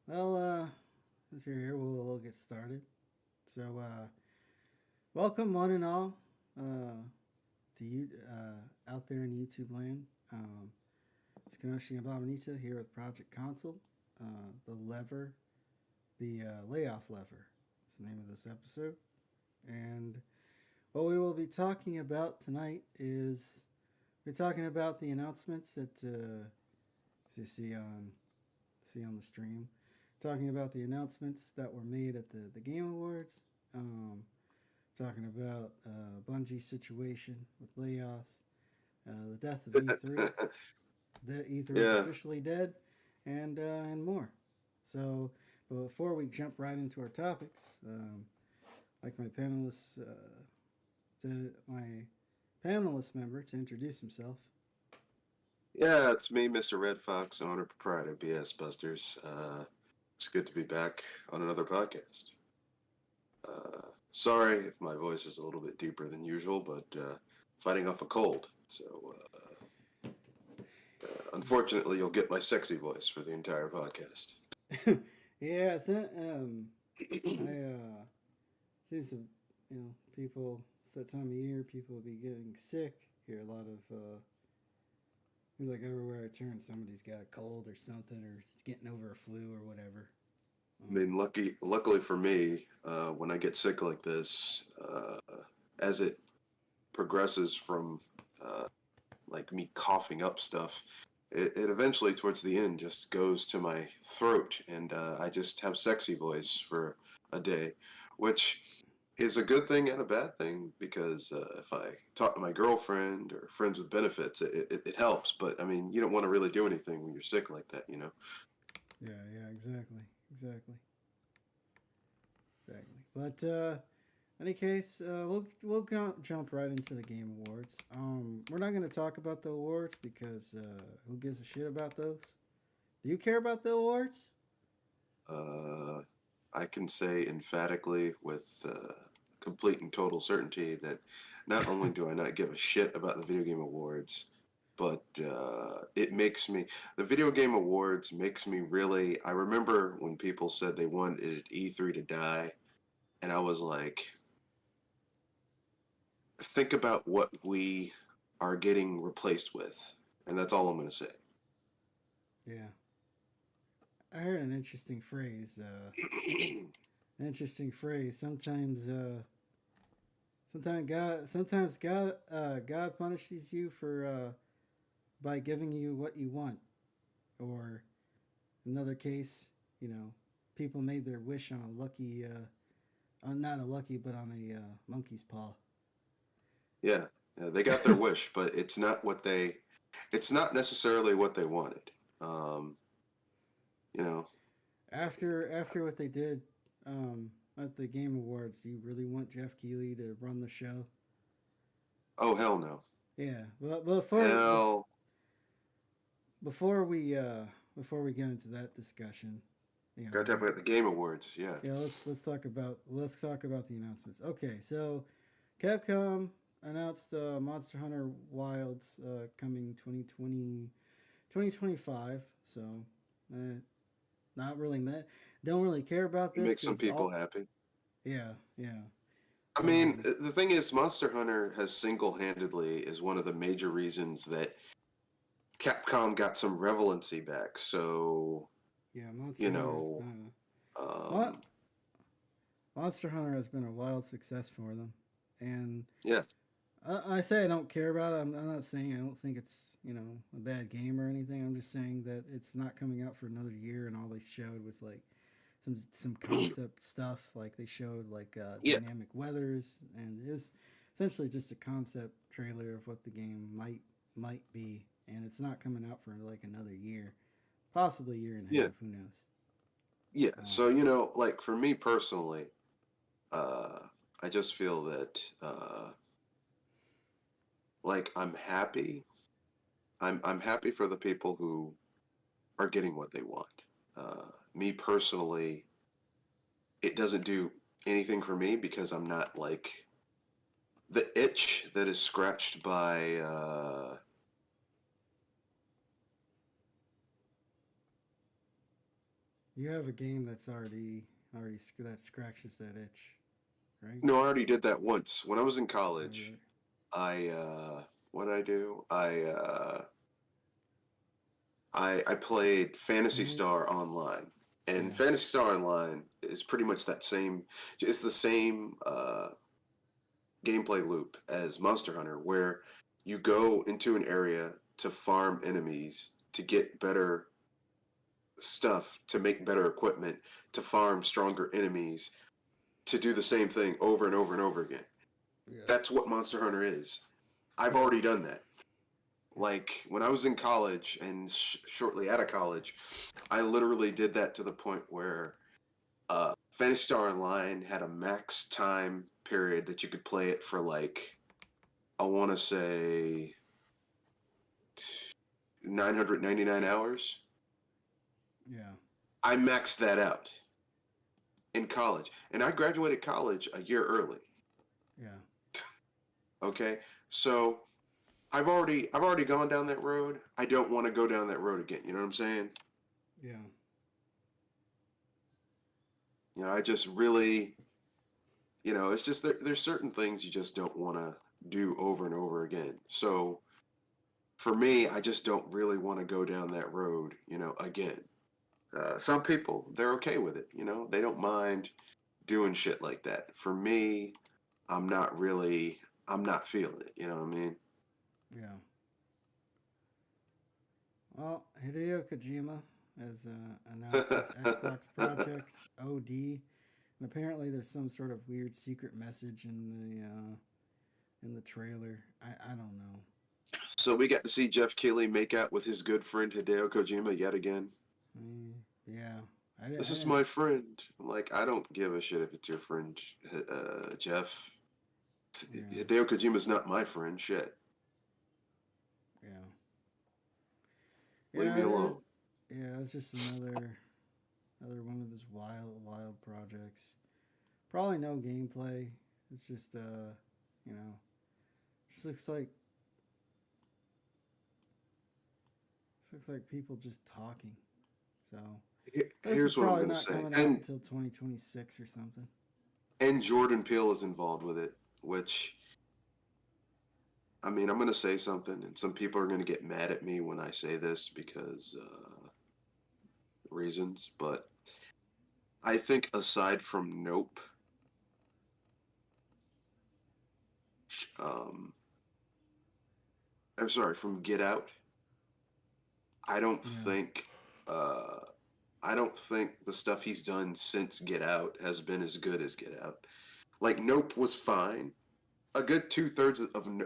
As you're here, we'll get started. So, welcome one and all to you out there in YouTube land. It's Kenoshi and Bobanita here with Project Console. The lever, the layoff lever. It's the name of this episode. And what we will be talking about tonight is we're talking about the announcements that you see on the stream, talking about the announcements that were made at the Game Awards. Um, Talking about Bungie's situation with layoffs, the death of E3, the E3 is Yeah, officially dead, and more. So, but before we jump right into our topics, like my panelist member to introduce himself. yeah, it's me, Mr. Red Fox, owner proprietor of BS Busters. It's good to be back on another podcast. Sorry if my voice is a little bit deeper than usual, but fighting off a cold. Unfortunately, you'll get my sexy voice for the entire podcast. Yeah, it's not, I see some people. It's that time of year. People will be getting sick. Hear a lot of seems like everywhere I turn, somebody's got a cold or something, or getting over a flu or whatever. I mean, luckily for me, when I get sick like this, as it progresses from like me coughing up stuff, it eventually towards the end just goes to my throat, and I just have sexy voice for a day, which is a good thing and a bad thing because if I talk to my girlfriend or friends with benefits, it helps. But I mean, you don't want to really do anything when you're sick like that, you know. Yeah, exactly, exactly. But in any case, we'll jump right into the Game Awards. We're not going to talk about the awards because who gives a shit about those? Do you care about the awards? Uh, I can say emphatically with complete and total certainty that not only do I not give a shit about the video game awards, but it makes me the video game awards makes me really. I remember when people said they wanted E3 to die, and I was like, think about what we are getting replaced with, and that's all I'm going to say. Yeah, I heard an interesting phrase. An interesting phrase. God punishes you for by giving you what you want, or another case, you know, people made their wish on a lucky, on not a lucky, but on a monkey's paw. Yeah, they got their wish, but it's not necessarily what they wanted. Um, you know, After what they did at the Game Awards, do you really want Jeff Keighley to run the show? oh hell no, Yeah, but hell, before we before we get into that discussion, you know, got to talk about the Game Awards. Yeah, yeah, let's talk about the announcements. Okay, so Capcom announced Monster Hunter Wilds coming 2025. So, uh, not really don't really care about it this makes some because people all happy. yeah. I mean, Um, the thing is, Monster Hunter has single-handedly is one of the major reasons that Capcom got some relevancy back. So yeah, you know, Mon- um, Monster Hunter has been a wild success for them, and yeah, I say I don't care about it. I'm not saying I don't think it's a bad game or anything. I'm just saying that it's not coming out for another year, and all they showed was like some concept stuff. Like they showed like yeah, dynamic weathers, and it was essentially just a concept trailer of what the game might be, and it's not coming out for like another year, possibly a year and a yeah, half. Who knows? yeah. So Um, like for me personally, uh, I just feel that like I'm happy for the people who are getting what they want. Me personally, it doesn't do anything for me because I'm not like the itch that is scratched by You have a game that's already that scratches that itch, right? No, I already did that once when I was in Oh, college. really? I what did I do? I played Fantasy Mm-hmm. Star Online, and Yeah. Fantasy Star Online is pretty much that same. It's the same gameplay loop as Monster Hunter, where you go into an area to farm enemies to get better stuff, to make better equipment, to farm stronger enemies, to do the same thing over and over and over again. Yeah. That's what Monster Hunter is. I've Yeah. already done that. Like when I was in college and shortly out of college, I literally did that to the point where Fantasy Star Online had a max time period that you could play it for, like, I want to say 999 hours. Yeah. I maxed that out in college, and I graduated college a year early. Yeah. Okay, so I've already gone down that road. I don't want to go down that road again. You know what I'm saying? Yeah. I just really, it's just there's certain things you just don't want to do over and over again. So for me, I just don't really want to go down that road, again. Some people, they're okay with it. They don't mind doing shit like that. For me, I'm not feeling it. You know what I mean? Yeah. Well, Hideo Kojima has announced his Xbox project OD, and apparently there's some sort of weird secret message in the trailer. I don't know. So we got to see Jeff Keighley make out with his good friend Hideo Kojima yet again. Yeah. I This is didn't. my friend. I'm like, I don't give a shit if it's your friend, Jeff. Yeah. Hideo Kojima's not my friend. Shit. Yeah. Leave me alone. Yeah. It's just another one of his wild projects. Probably no gameplay. It's just you know, just looks like people just talking. So this is Here's what I'm probably gonna not say, coming out and until 2026 or something. Jordan Peele is involved with it, which, I mean, I'm gonna say something, and some people are gonna get mad at me when I say this because reasons, but I think aside from Nope, um, I'm sorry, from Get Out, I don't Yeah. think uh, I don't think the stuff he's done since Get Out has been as good as Get Out. Like Nope was fine. A good 2/3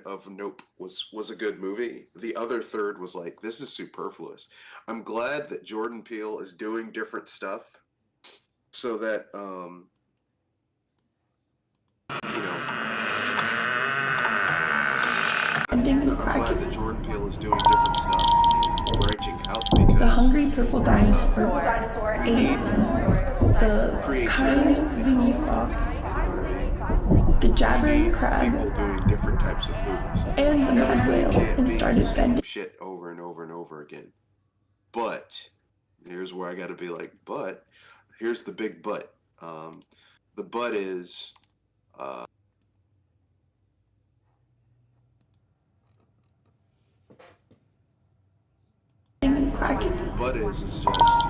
of Nope was a good movie. The other third was like, this is superfluous. I'm glad that Jordan Peele is doing different stuff so that you know I'm glad that Jordan Peele is doing different stuff and branching out because The hungry purple dinosaur we ate need the creativity. kind zingy fox, You know what I mean? the We jabbering need crab, people doing different types of movies. and the mad Everything whale, can't and be started the same bending. shit over and over and over again. But here's where I got to be like, but here's the big but. The but is uh, And cracking. the but is it's just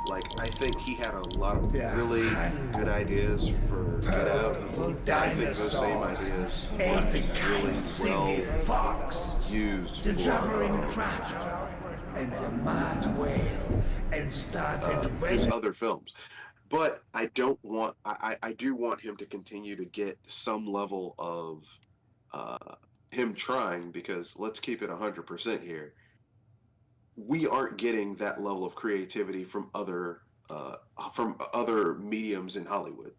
like I think he had a lot of really good ideas for Get Out. I think those same ideas weren't really well fox, used the for jabbering crab, and the mad whale, and started his other films. But I don't want. I do want him to continue to get some level of uh, him trying because let's keep it 100% here. We aren't getting that level of creativity from other mediums in Hollywood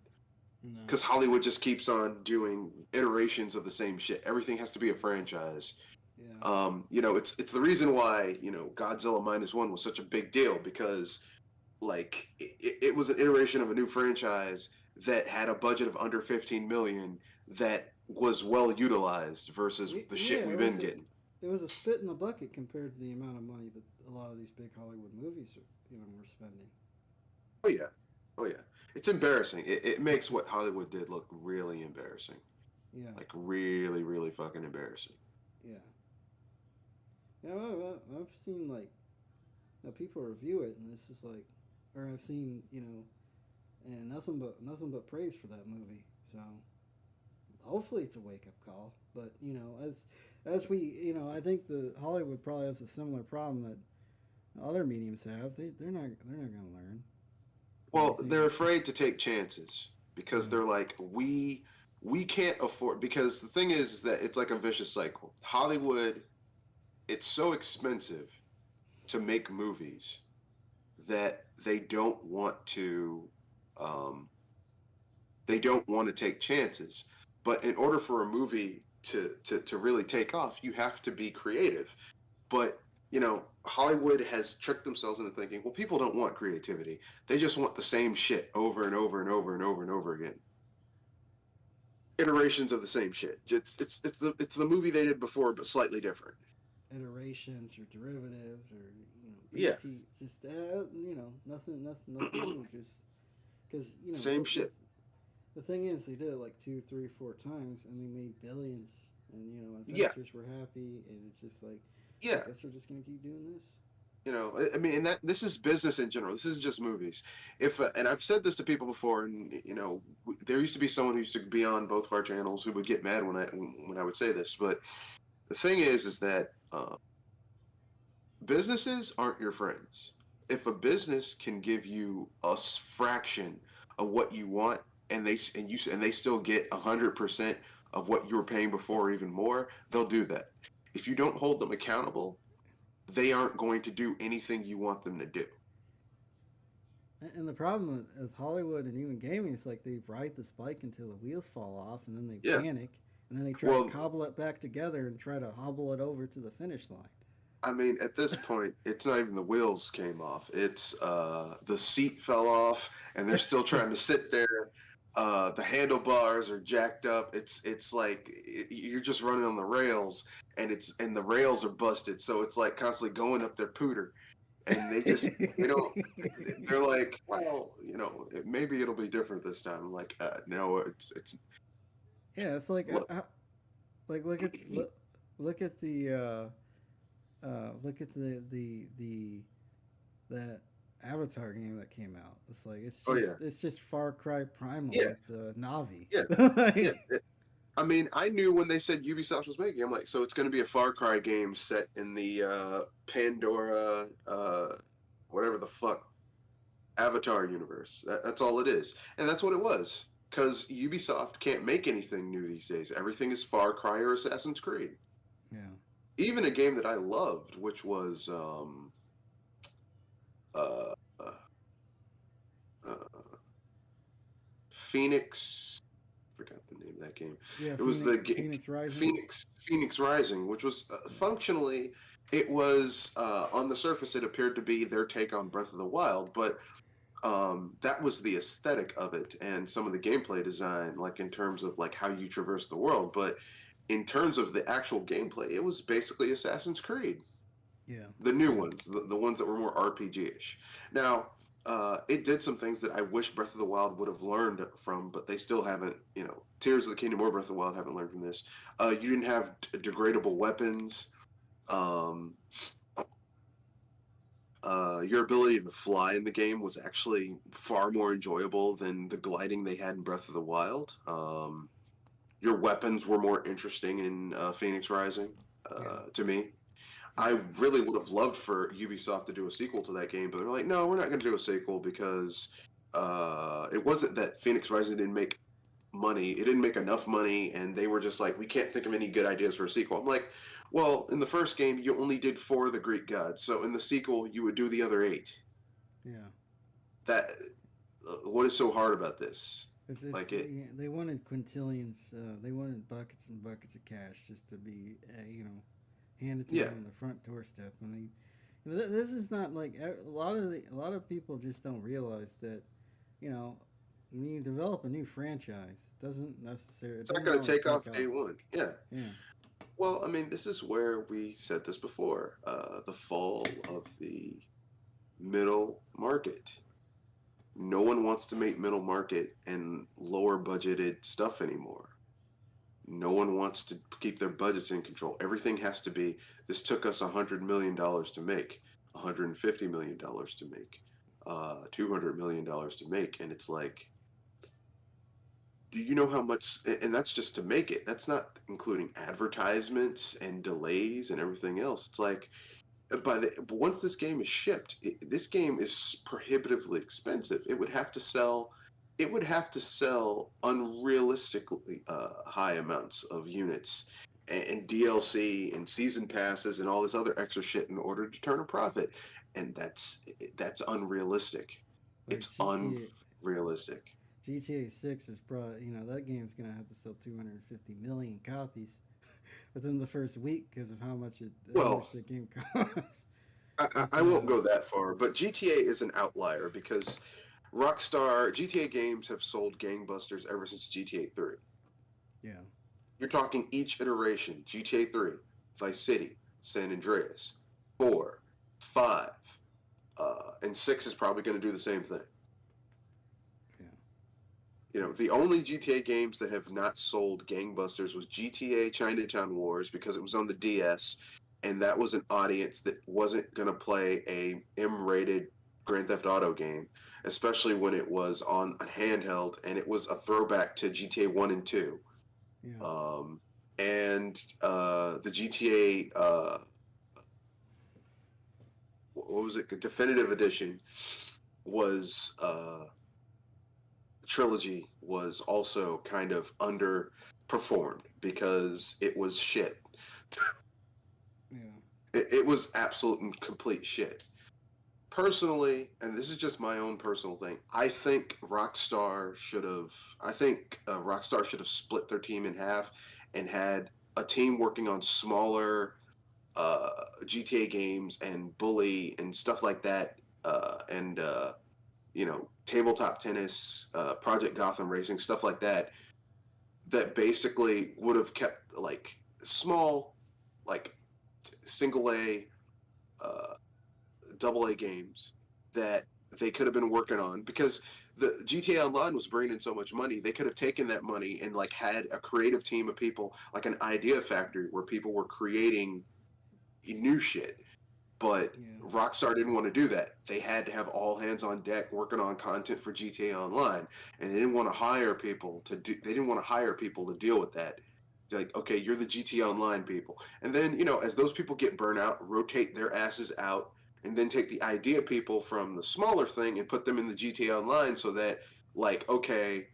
No. because Hollywood just keeps on doing iterations of the same shit. Everything has to be a franchise. Yeah. It's the reason why Godzilla minus one was such a big deal because like it was an iteration of a new franchise that had a budget of under 15 million that was well utilized versus the shit Yeah. we've been getting. It was a spit in the bucket compared to the amount of money that a lot of these big Hollywood movies were spending. Oh yeah, oh yeah. It's embarrassing. It makes what Hollywood did look really embarrassing. Yeah, Like really, really fucking embarrassing. yeah, yeah. I've seen like people review it, and this is like, or I've seen and nothing but praise for that movie. So hopefully it's a wake up call. But as we I think the Hollywood probably has a similar problem that other mediums have. They're not going to learn. What do you Well, think? they're afraid to take chances because Yeah, they're like, we can't afford, because the thing is that it's like a vicious cycle. Hollywood, it's so expensive to make movies that um they don't want to take chances. But in order for a movie to really take off, you have to be creative. But Hollywood has tricked themselves into thinking, well, people don't want creativity. They just want the same shit over and over and over and over and over again. Iterations of the same shit. It's the movie they did before, but slightly different. iterations or derivatives or Yeah, repeat. Just nothing new. Just because same shit. the thing is, they did it like two, three, four times, and they made billions, and Yeah, investors were happy, and it's just like, yeah. I guess we're just gonna keep doing this. I mean, and that this is business in general. This isn't just movies. If and I've said this to people before, and there used to be someone who used to be on both of our channels who would get mad when I would say this. But the thing is that businesses aren't your friends. If a business can give you a fraction of what you want, and they still get 100% of what you were paying before, or even more, they'll do that. If you don't hold them accountable, they aren't going to do anything you want them to do. And the problem with Hollywood and even gaming is like they ride this bike until the wheels fall off, and then they Yeah. panic, and then they try to Well, cobble it back together and try to hobble it over to the finish line. I mean, at this point, it's not even the wheels came off. It's the seat fell off, and they're still trying to sit there. The handlebars are jacked up. It's like you're just running on the rails, and the rails are busted. So it's like constantly going up their pooter, and they don't. They're like, well, maybe it'll be different this time. I'm like, no, it's Yeah, it's like look, like look at that Avatar game that came out. It's like oh yeah, it's just Far Cry Primal yeah, with the Navi. yeah, yeah. I mean, I knew when they said Ubisoft was making, I'm like, so it's going to be a Far Cry game set in the Pandora, whatever the fuck, Avatar universe. That's all it is. And that's what it was. Because Ubisoft can't make anything new these days. Everything is Far Cry or Assassin's Creed. Yeah. Even a game that I loved, which was uh, uh, Phoenix. I forgot the name of that game. Yeah, It was the game Phoenix Rising. Phoenix Rising, which was functionally, it was on the surface it appeared to be their take on Breath of the Wild, but that was the aesthetic of it and some of the gameplay design, like in terms of like how you traverse the world. But in terms of the actual gameplay, it was basically Assassin's Creed, Yeah. the new Yeah. ones, the ones that were more RPG-ish. Now, it did some things that I wish Breath of the Wild would have learned from, but they still haven't. Tears of the Kingdom or Breath of the Wild haven't learned from this. You didn't have degradable weapons. Um, your ability to fly in the game was actually far more enjoyable than the gliding they had in Breath of the Wild. Your weapons were more interesting in Phoenix Rising, Yeah. to me. I really would have loved for Ubisoft to do a sequel to that game, but they're like, no, we're not going to do a sequel because it wasn't that Phoenix Rising didn't make money. It didn't make enough money, and they were just like, we can't think of any good ideas for a sequel. I'm like, well, in the first game, you only did 4 of the Greek gods, so in the sequel, you would do the other 8. Yeah. That what is so hard about this? It's Like it, yeah, they wanted quintillions. They wanted buckets and buckets of cash just to be handed to yeah, them on the front doorstep. And this is not like a lot of people just don't realize that you know when you develop a new franchise, it it's not doesn't going to always take off take day off. one. Yeah. Yeah. Well, I mean, this is where we said this before. The fall of the middle market. No one wants to make middle market and lower budgeted stuff anymore. No one wants to keep their budgets in control. Everything has to be, this took us $100 million to make, $150 million to make, $200 million to make. And it's like, do you know how much, and that's just to make it. That's not including advertisements and delays and everything else. It's like, but once this game is shipped, this game is prohibitively expensive. It would have to sell unrealistically high amounts of units and DLC and season passes and all this other extra shit in order to turn a profit, and that's unrealistic. Like It's GTA, unrealistic. GTA 6 is probably, that game's gonna have to sell 250 million copies within the first week because of how much Well, the game costs. But I won't go that far, but GTA is an outlier because Rockstar GTA games have sold gangbusters ever since GTA 3. yeah, You're talking each iteration: GTA 3, Vice City, San Andreas, 4, 5, and 6 is probably going to do the same thing. yeah, The only GTA games that have not sold gangbusters was GTA Chinatown Wars because it was on the DS, and that was an audience that wasn't going to play a M-rated Grand Theft Auto game, especially when it was on a handheld, and it was a throwback to GTA 1 and 2. yeah, And the GTA, what was it? Definitive Edition was trilogy was also kind of underperformed because it was shit. yeah, It was absolute and complete shit. Personally, and this is just my own personal thing, I think Rockstar should have split their team in half and had a team working on smaller GTA games and Bully and stuff like that, and tabletop tennis, Project Gotham Racing, stuff like that, that basically would have kept like small, like single A, uh, double A games that they could have been working on because the GTA Online was bringing in so much money. They could have taken that money and like had a creative team of people, like an idea factory where people were creating new shit. But yeah, Rockstar didn't want to do that. They had to have all hands on deck working on content for GTA Online, and they didn't want to hire people to do. They didn't want to hire people to deal with that. They're like, okay, you're the GTA Online people, and then as those people get burnt out, rotate their asses out, and then take the idea people from the smaller thing and put them in the GTA Online, so that like okay,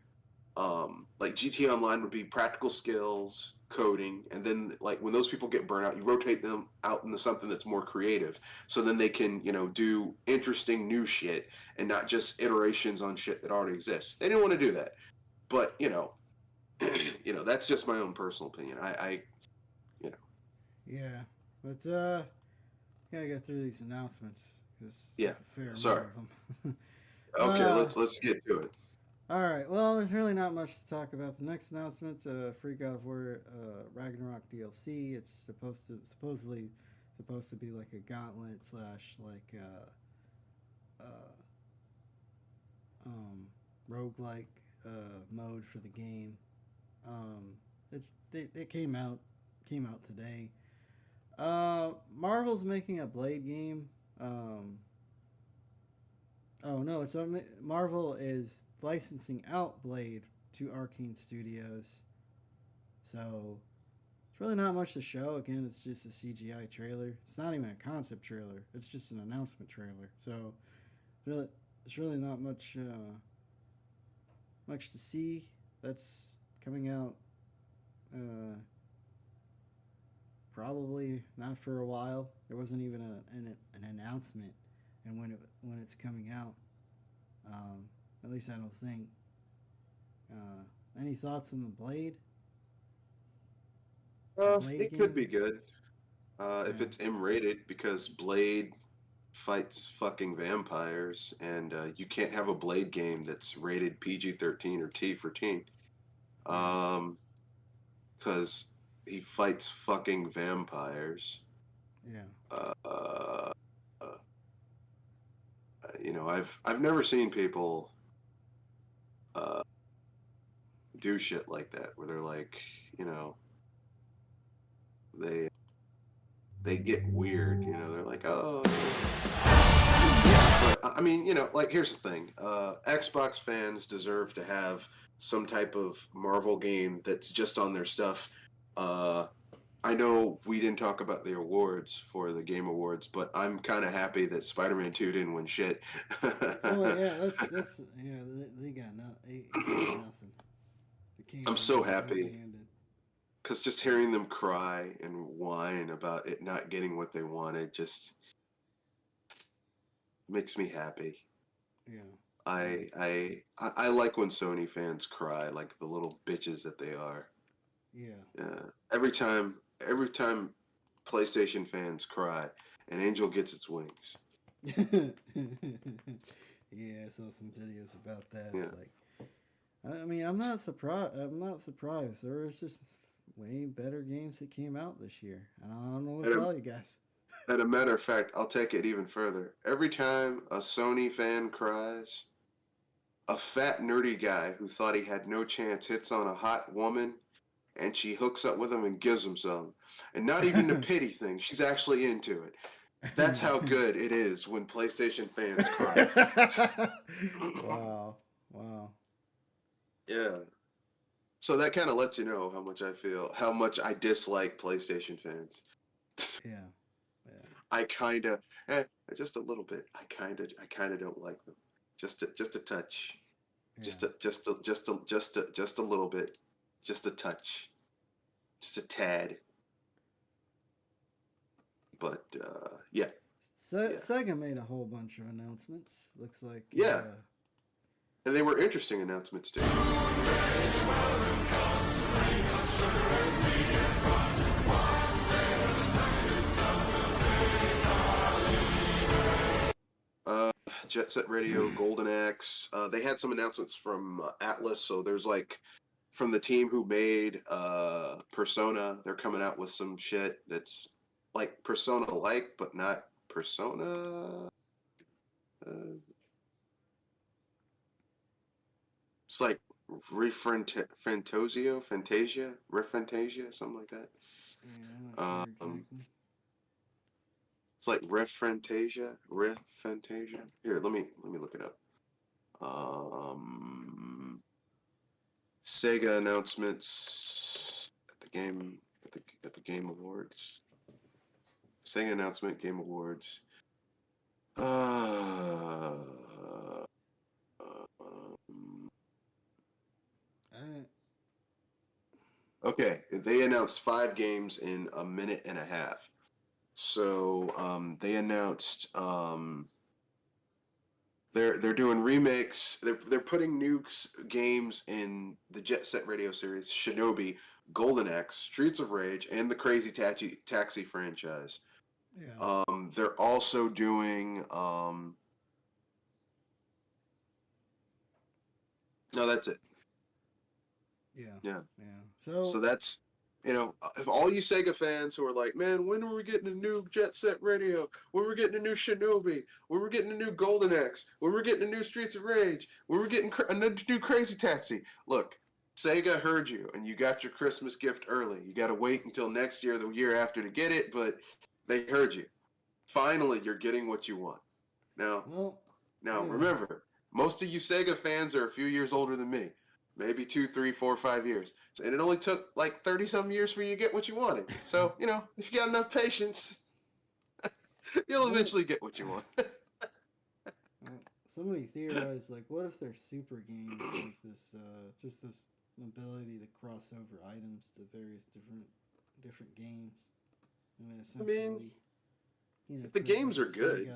like GTA Online would be practical skills, coding, and then like when those people get burnt out, you rotate them out into something that's more creative, so then they can do interesting new shit and not just iterations on shit that already exists. They didn't want to do that, but that's just my own personal opinion. I you know, yeah. But gotta get through these announcements because yeah. there's a fair Sorry. amount of them. Okay, uh, let's get to it. all right. Well, there's really not much to talk about. The next announcement: Free God of War Ragnarok DLC. It's supposedly supposed to be like a gauntlet slash like uh, um, roguelike mode for the game. It came out today. Marvel's making a Blade game. Oh no, Marvel is licensing out Blade to Arcane Studios. So it's really not much to show. Again, it's just a CGI trailer. It's not even a concept trailer. It's just an announcement trailer. So really, it's really not much to see. That's coming out probably not for a while. There wasn't even an announcement, and when it's coming out, at least I don't think. Any thoughts on the Blade? Blade It game? could be good if Yeah, it's M-rated because Blade fights fucking vampires, and you can't have a Blade game that's rated PG-13 or T for teen, yeah, because he fights fucking vampires. yeah, Uh, uh, I've never seen people do shit like that, where they're like, you know, they get weird. You know, they're like, oh. But I mean, you know, like here's the thing: Xbox fans deserve to have some type of Marvel game that's just on their stuff. I know we didn't talk about the awards for the Game Awards, but I'm kind of happy that Spider-Man 2 didn't win shit. Oh yeah, that's yeah. They got nothing. They came I'm in so happy empty-handed. because just hearing them cry and whine about it not getting what they wanted just makes me happy. Yeah. I like when Sony fans cry like the little bitches that they are. Yeah. Every time PlayStation fans cry, an angel gets its wings. Yeah, I saw some videos about that. Yeah. It's like, I mean, I'm not surprised. I'm not surprised. There was just way better games that came out this year, and I don't know what to And tell you guys. as a matter of fact, I'll take it even further. Every time a Sony fan cries, a fat nerdy guy who thought he had no chance hits on a hot woman and she hooks up with him and gives him some. And not even the pity thing, she's actually into it. That's how good it is when PlayStation fans cry. Wow. Wow. Yeah. So that kind of lets you know how much I dislike PlayStation fans. Yeah. Yeah. I kind of, just a little bit. I kind of don't like them. Just a touch. Just Yeah. a little bit. Just a touch. Just a tad. But yeah. Yeah. Sega made a whole bunch of announcements. Looks like. Yeah. And they were interesting announcements too. Jet Set Radio, Golden Axe. They had some announcements from Atlas. So there's like from the team who made Persona. They're coming out with some shit that's like Persona-like, but not Persona. It's like Fantasia, something like that. Yeah, I'm not sure exactly. It's like Fantasia. Here, let me look it up. Sega announcements at the Game Awards. Sega announcement, Game Awards. Okay, they announced 5 games in a minute and a half. So they announced they're doing remakes. They're putting new games in the Jet Set Radio series, Shinobi, Golden Axe, Streets of Rage, and the Crazy Taxi franchise. Yeah. They're also doing no, that's it. Yeah. Yeah. Yeah. So that's, if all you Sega fans who are like, man, when are we getting a new Jet Set Radio? When we're getting a new Shinobi? When we're getting a new Golden Axe? When we're getting a new Streets of Rage? When we're getting a new Crazy Taxi? Look, Sega heard you, and you got your Christmas gift early. You got to wait until next year, the year after, to get it, but they heard you. Finally, you're getting what you want. Now, remember, most of you Sega fans are a few years older than me. Maybe 2, 3, 4, 5 years. And it only took like 30-some years for you to get what you wanted. So, if you got enough patience, you'll eventually get what you want. Somebody theorized, like, what if they're super games like this, just this ability to cross over items to various different games. Essentially, if the games are good,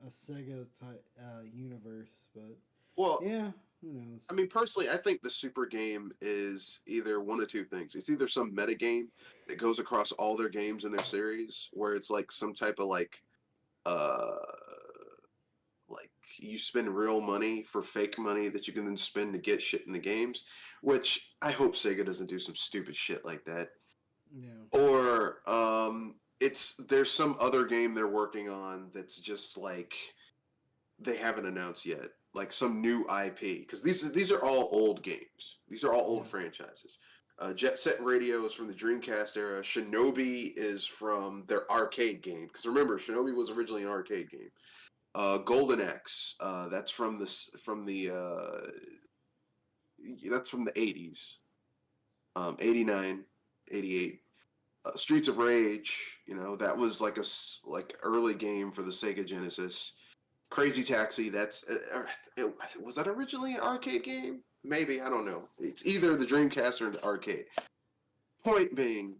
a Sega type universe, but well, yeah, who knows? I mean, personally, I think the super game is either one of two things. It's either some meta game that goes across all their games in their series, where it's like some type of like you spend real money for fake money that you can then spend to get shit in the games, which I hope Sega doesn't do some stupid shit like that. Yeah. Or there's some other game they're working on that's just like they haven't announced yet. like some new IP, because these are all old games. These are all old franchises. Jet Set Radio is from the Dreamcast era. Shinobi is from their arcade game. Because remember, Shinobi was originally an arcade game. Golden Axe, that's from that's from the 80s. 89, 88. Streets of Rage, that was like early game for the Sega Genesis. Crazy Taxi, was that originally an arcade game? Maybe, I don't know. It's either the Dreamcast or the arcade. Point being,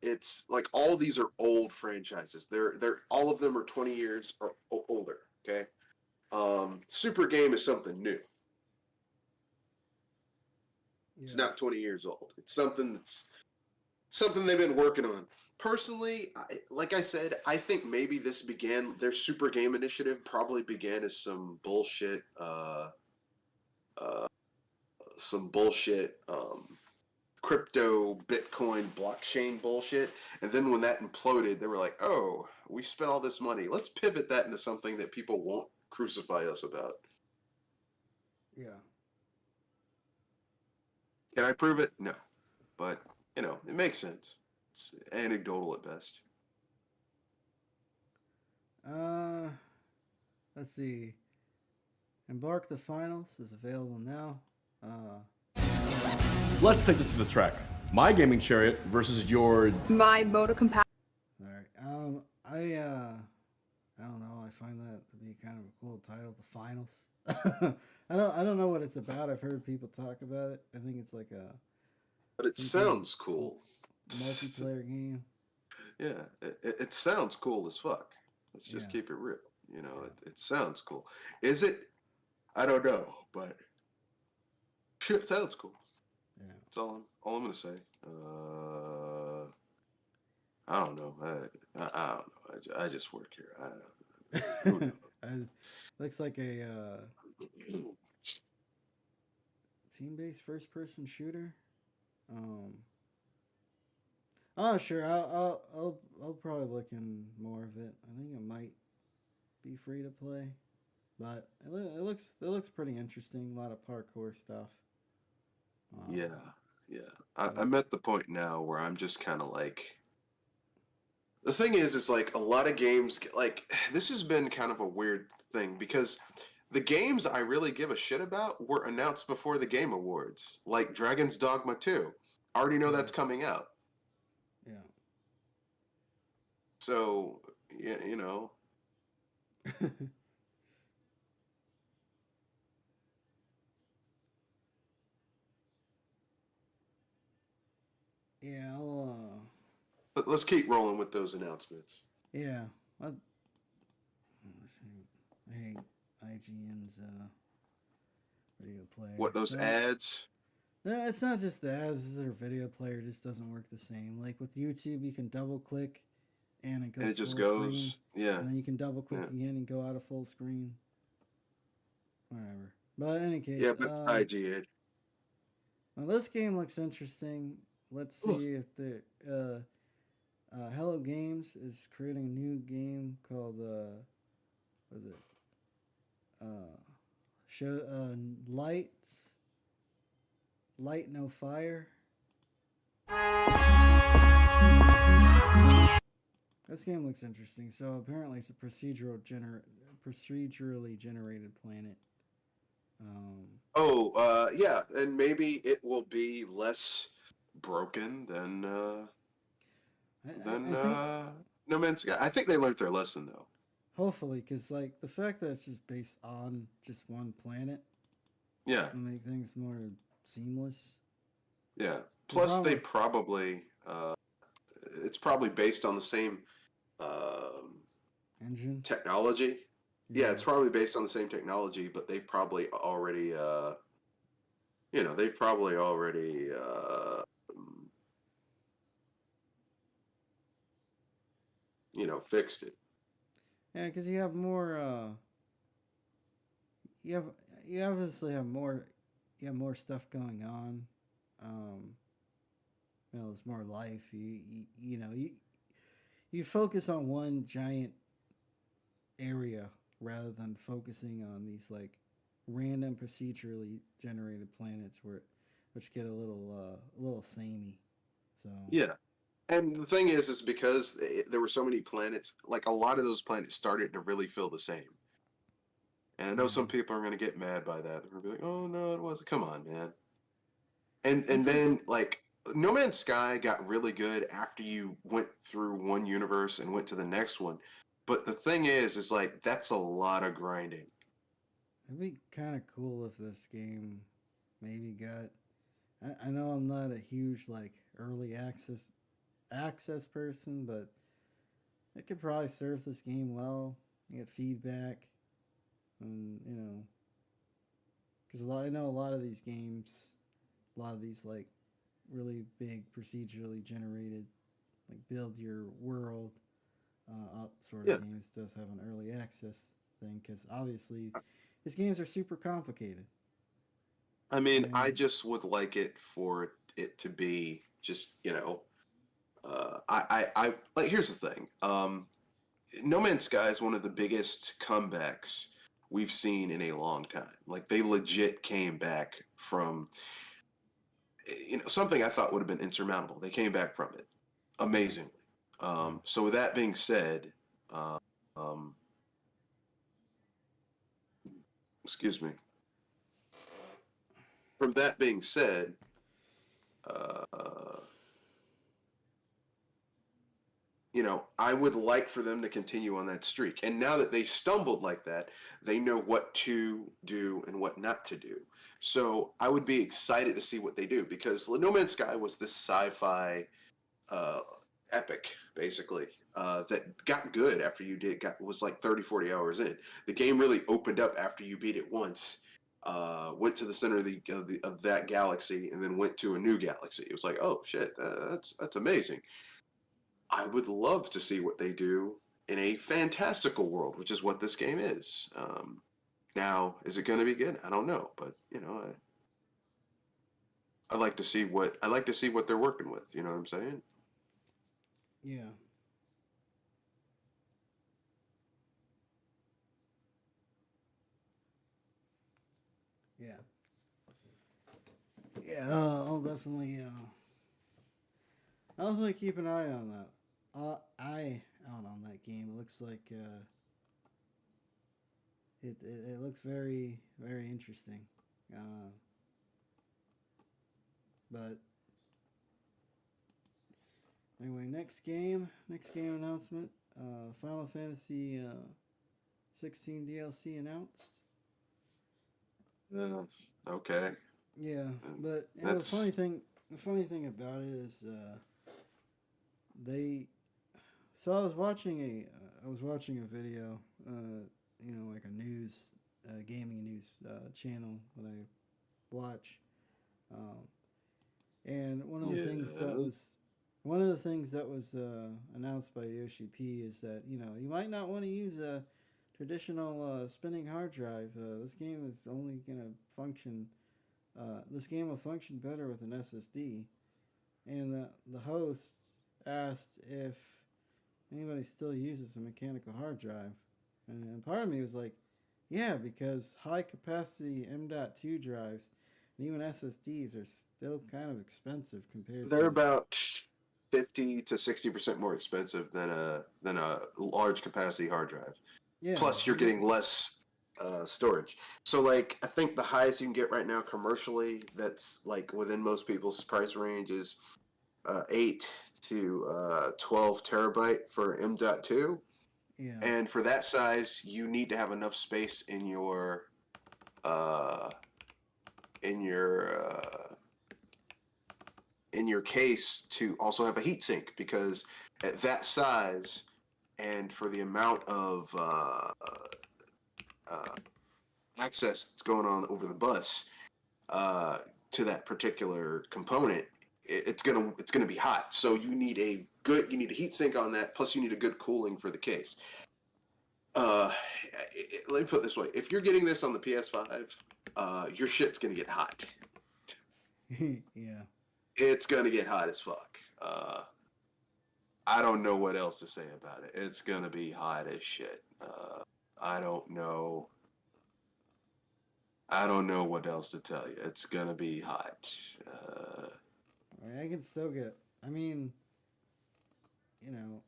it's like all these are old franchises. They're all of them are 20 years or older. Okay, Super Game is something new. It's not 20 years old. It's something they've been working on. Personally, like I said, I think maybe their Super Game initiative probably began as some bullshit, crypto, Bitcoin, blockchain bullshit. And then when that imploded, they were like, oh, we spent all this money. Let's pivot that into something that people won't crucify us about. Yeah. Can I prove it? No. But, it makes sense. It's anecdotal at best. Let's see. Embark the Finals is available now. Let's take this to the track. My gaming chariot versus your... My motor compatible. All right. I don't know. I find that to be kind of a cool title, The Finals. I don't know what it's about. I've heard people talk about it. I think it's like But it sounds cool. Multiplayer game. Yeah, it sounds cool as fuck. Let's just keep it real. It sounds cool. Is it? I don't know, but shit sounds cool. Yeah. That's all I'm gonna say. I don't know. I don't know. I just work here. Who knows? Looks like a team-based first-person shooter. I'm not sure. I'll probably look in more of it. I think it might be free to play, but it looks pretty interesting. A lot of parkour stuff. Yeah. I'm at the point now where I'm just kind of like. The thing is like a lot of games, like this has been kind of a weird thing because the games I really give a shit about were announced before the Game Awards, like Dragon's Dogma 2. I already know that's coming out. Yeah. So, yeah, Yeah, Let's keep rolling with those announcements. yeah. I hate IGN's video player. What, those ads? No, it's not just the ads. Their video player just doesn't work the same. Like with YouTube, you can double click, and it goes. And it just full goes. screen, Yeah. And then you can double click again and go out of full screen. Whatever. But in any case. Yeah, but it's IGN. Now this game looks interesting. Let's see if the Hello Games is creating a new game called what is it? Light No Fire. This game looks interesting. So apparently it's a procedurally generated planet. Yeah, and maybe it will be less broken than No Man's Sky. I think they learned their lesson though. Hopefully, because like the fact that it's just based on just one planet, Yeah, will make things more seamless. yeah. Plus, they probably it's probably based on the same Engine technology. Yeah, it's probably based on the same technology, but they've probably already fixed it. Yeah, because you have more. You obviously have more. You have more stuff going on. There's more life. You focus on one giant area rather than focusing on these like random procedurally generated planets which get a little samey. So Yeah. And the thing is because there were so many planets, like a lot of those planets started to really feel the same. And I know yeah, some people are going to get mad by that. They're going to be like, "Oh no, it wasn't." Come on, man. And it's like then like No Man's Sky got really good after you went through one universe and went to the next one. But the thing is like that's a lot of grinding. it'd be kind of cool if this game maybe got. I know I'm not a huge like early access person, but it could probably serve this game well. Get feedback, and because I know a lot of these games, a lot of these like really big procedurally generated, like build your world up sort Yeah. of games does have an early access thing because obviously these games are super complicated. I mean, I And just would like it for it to be just, I like here's the thing. No Man's Sky is one of the biggest comebacks we've seen in a long time. Like they legit came back from something I thought would have been insurmountable. They came back from it yeah, amazingly. yeah, So with that being said, uh, um, excuse me. From that being said, uh, I would like for them to continue on that streak. And now that they stumbled like that, they know what to do and what not to do. So I would be excited to see what they do because No Man's Sky was this sci-fi uh, epic, basically, that got good after you was like 30, 40 hours in. The game really opened up after you beat it once. Went to the center of that galaxy and then went to a new galaxy. It was like, oh shit, that's amazing. I would love to see what they do in a fantastical world, which is what this game is. Now, is it going to be good? I don't know, but I like to see what they're working with. You know what I'm saying? yeah, yeah, yeah. I'll definitely keep an eye on that. Eye out on that game. It looks like it looks very very interesting. Uh, but anyway, next game announcement. Final Fantasy 16 DLC announced. Yeah. Okay. Yeah, but That's the funny thing about it is they. So I was watching a video, like a news, gaming news channel that I watch, um, and yeah. one of the things that was announced by Yoshi P is that you might not want to use a traditional spinning hard drive. This game is only gonna function. This game will function better with an SSD. And the host asked if anybody still uses a mechanical hard drive, and part of me was like, yeah, because high capacity M.2 drives and even SSDs are still kind of expensive compared They're to. about 50 to 60% more expensive than a large capacity hard drive. Yeah, Plus, you're getting less storage. So, like, I think the highest you can get right now commercially, that's like within most people's price range, is 8 to 12 terabyte for M.2. yeah, And for that size, you need to have enough space uh, in your in your case to also have a heatsink because at that size and for the amount of uh, access that's going on over the bus uh, to that particular component, it's gonna be hot. So you need a heat sink on that. Plus, you need a good cooling for the case. Uh, Let me put it this way: if you're getting this on the PS5, your shit's gonna get hot. yeah. It's gonna get hot as fuck. I don't know what else to say about it. It's gonna be hot as shit. I don't know. I don't know what else to tell you. It's gonna be hot. I mean, I can still get. I mean, you know,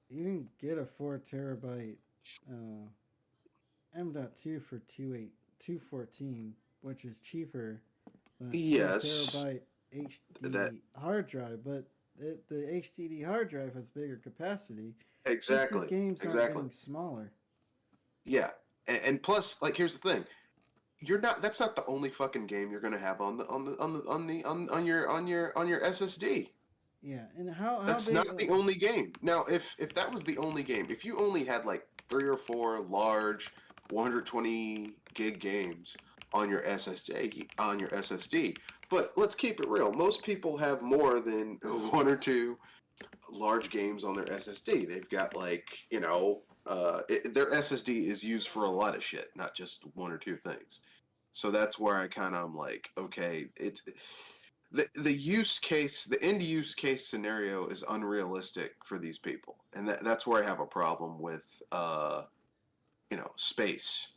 you can get a 4 terabyte M.2 for 214, which is cheaper than a 12 Yes, terabyte that HDD hard drive, but the HDD hard drive has bigger capacity. Just these exactly, games aren't exactly. getting smaller. Yeah, and plus, like, here's the thing: you're not. That's not the only fucking game you're gonna have on your SSD. Yeah, and how That's big? not the only game. Now, if that was the only game, if you only had like 3 or 4 large 120 gig games on your SSD, but let's keep it real. Most people have more than 1 or 2 large games on their SSD. They've got like their SSD is used for a lot of shit, not just 1 or 2 things. So that's where I kind of am like, okay, it's the use case, the end use case scenario is unrealistic for these people, and that's where I have a problem with space,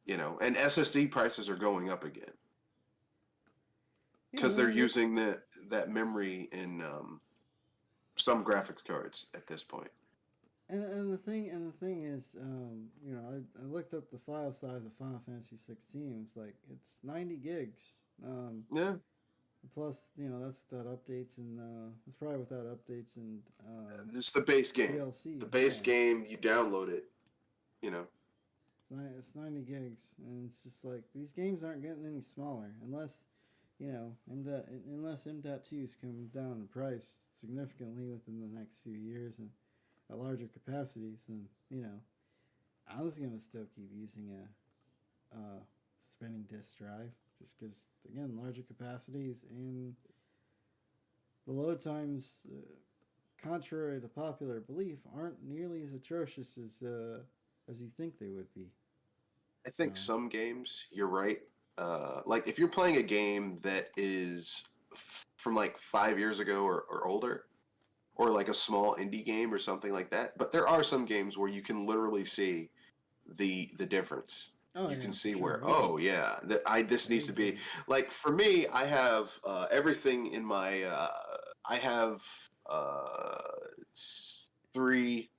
and SSD prices are going up again Yeah, because they're using that memory in some graphics cards at this point. and the thing is, I looked up the file size of Final Fantasy 16. It's like it's 90 gigs. Yeah, Plus, that's without updates and that's probably without updates and it's the base game. DLC. The base Yeah, game, you download it, you know. it's 90 gigs, and it's just like these games aren't getting any smaller unless unless M.2 is coming down in price significantly within the next few years and at larger capacities. Then I was gonna still keep using a spinning disk drive just because again larger capacities and the load times, contrary to popular belief, aren't nearly as atrocious as you think they would be. I So think some games, you're right. Like if you're playing a game that is from like 5 years ago or older, or like a small indie game or something like that. But there are some games where you can literally see the difference. oh You yeah, can for see sure. where, oh yeah, this needs to be like, for me. I have everything in my I have uh, 3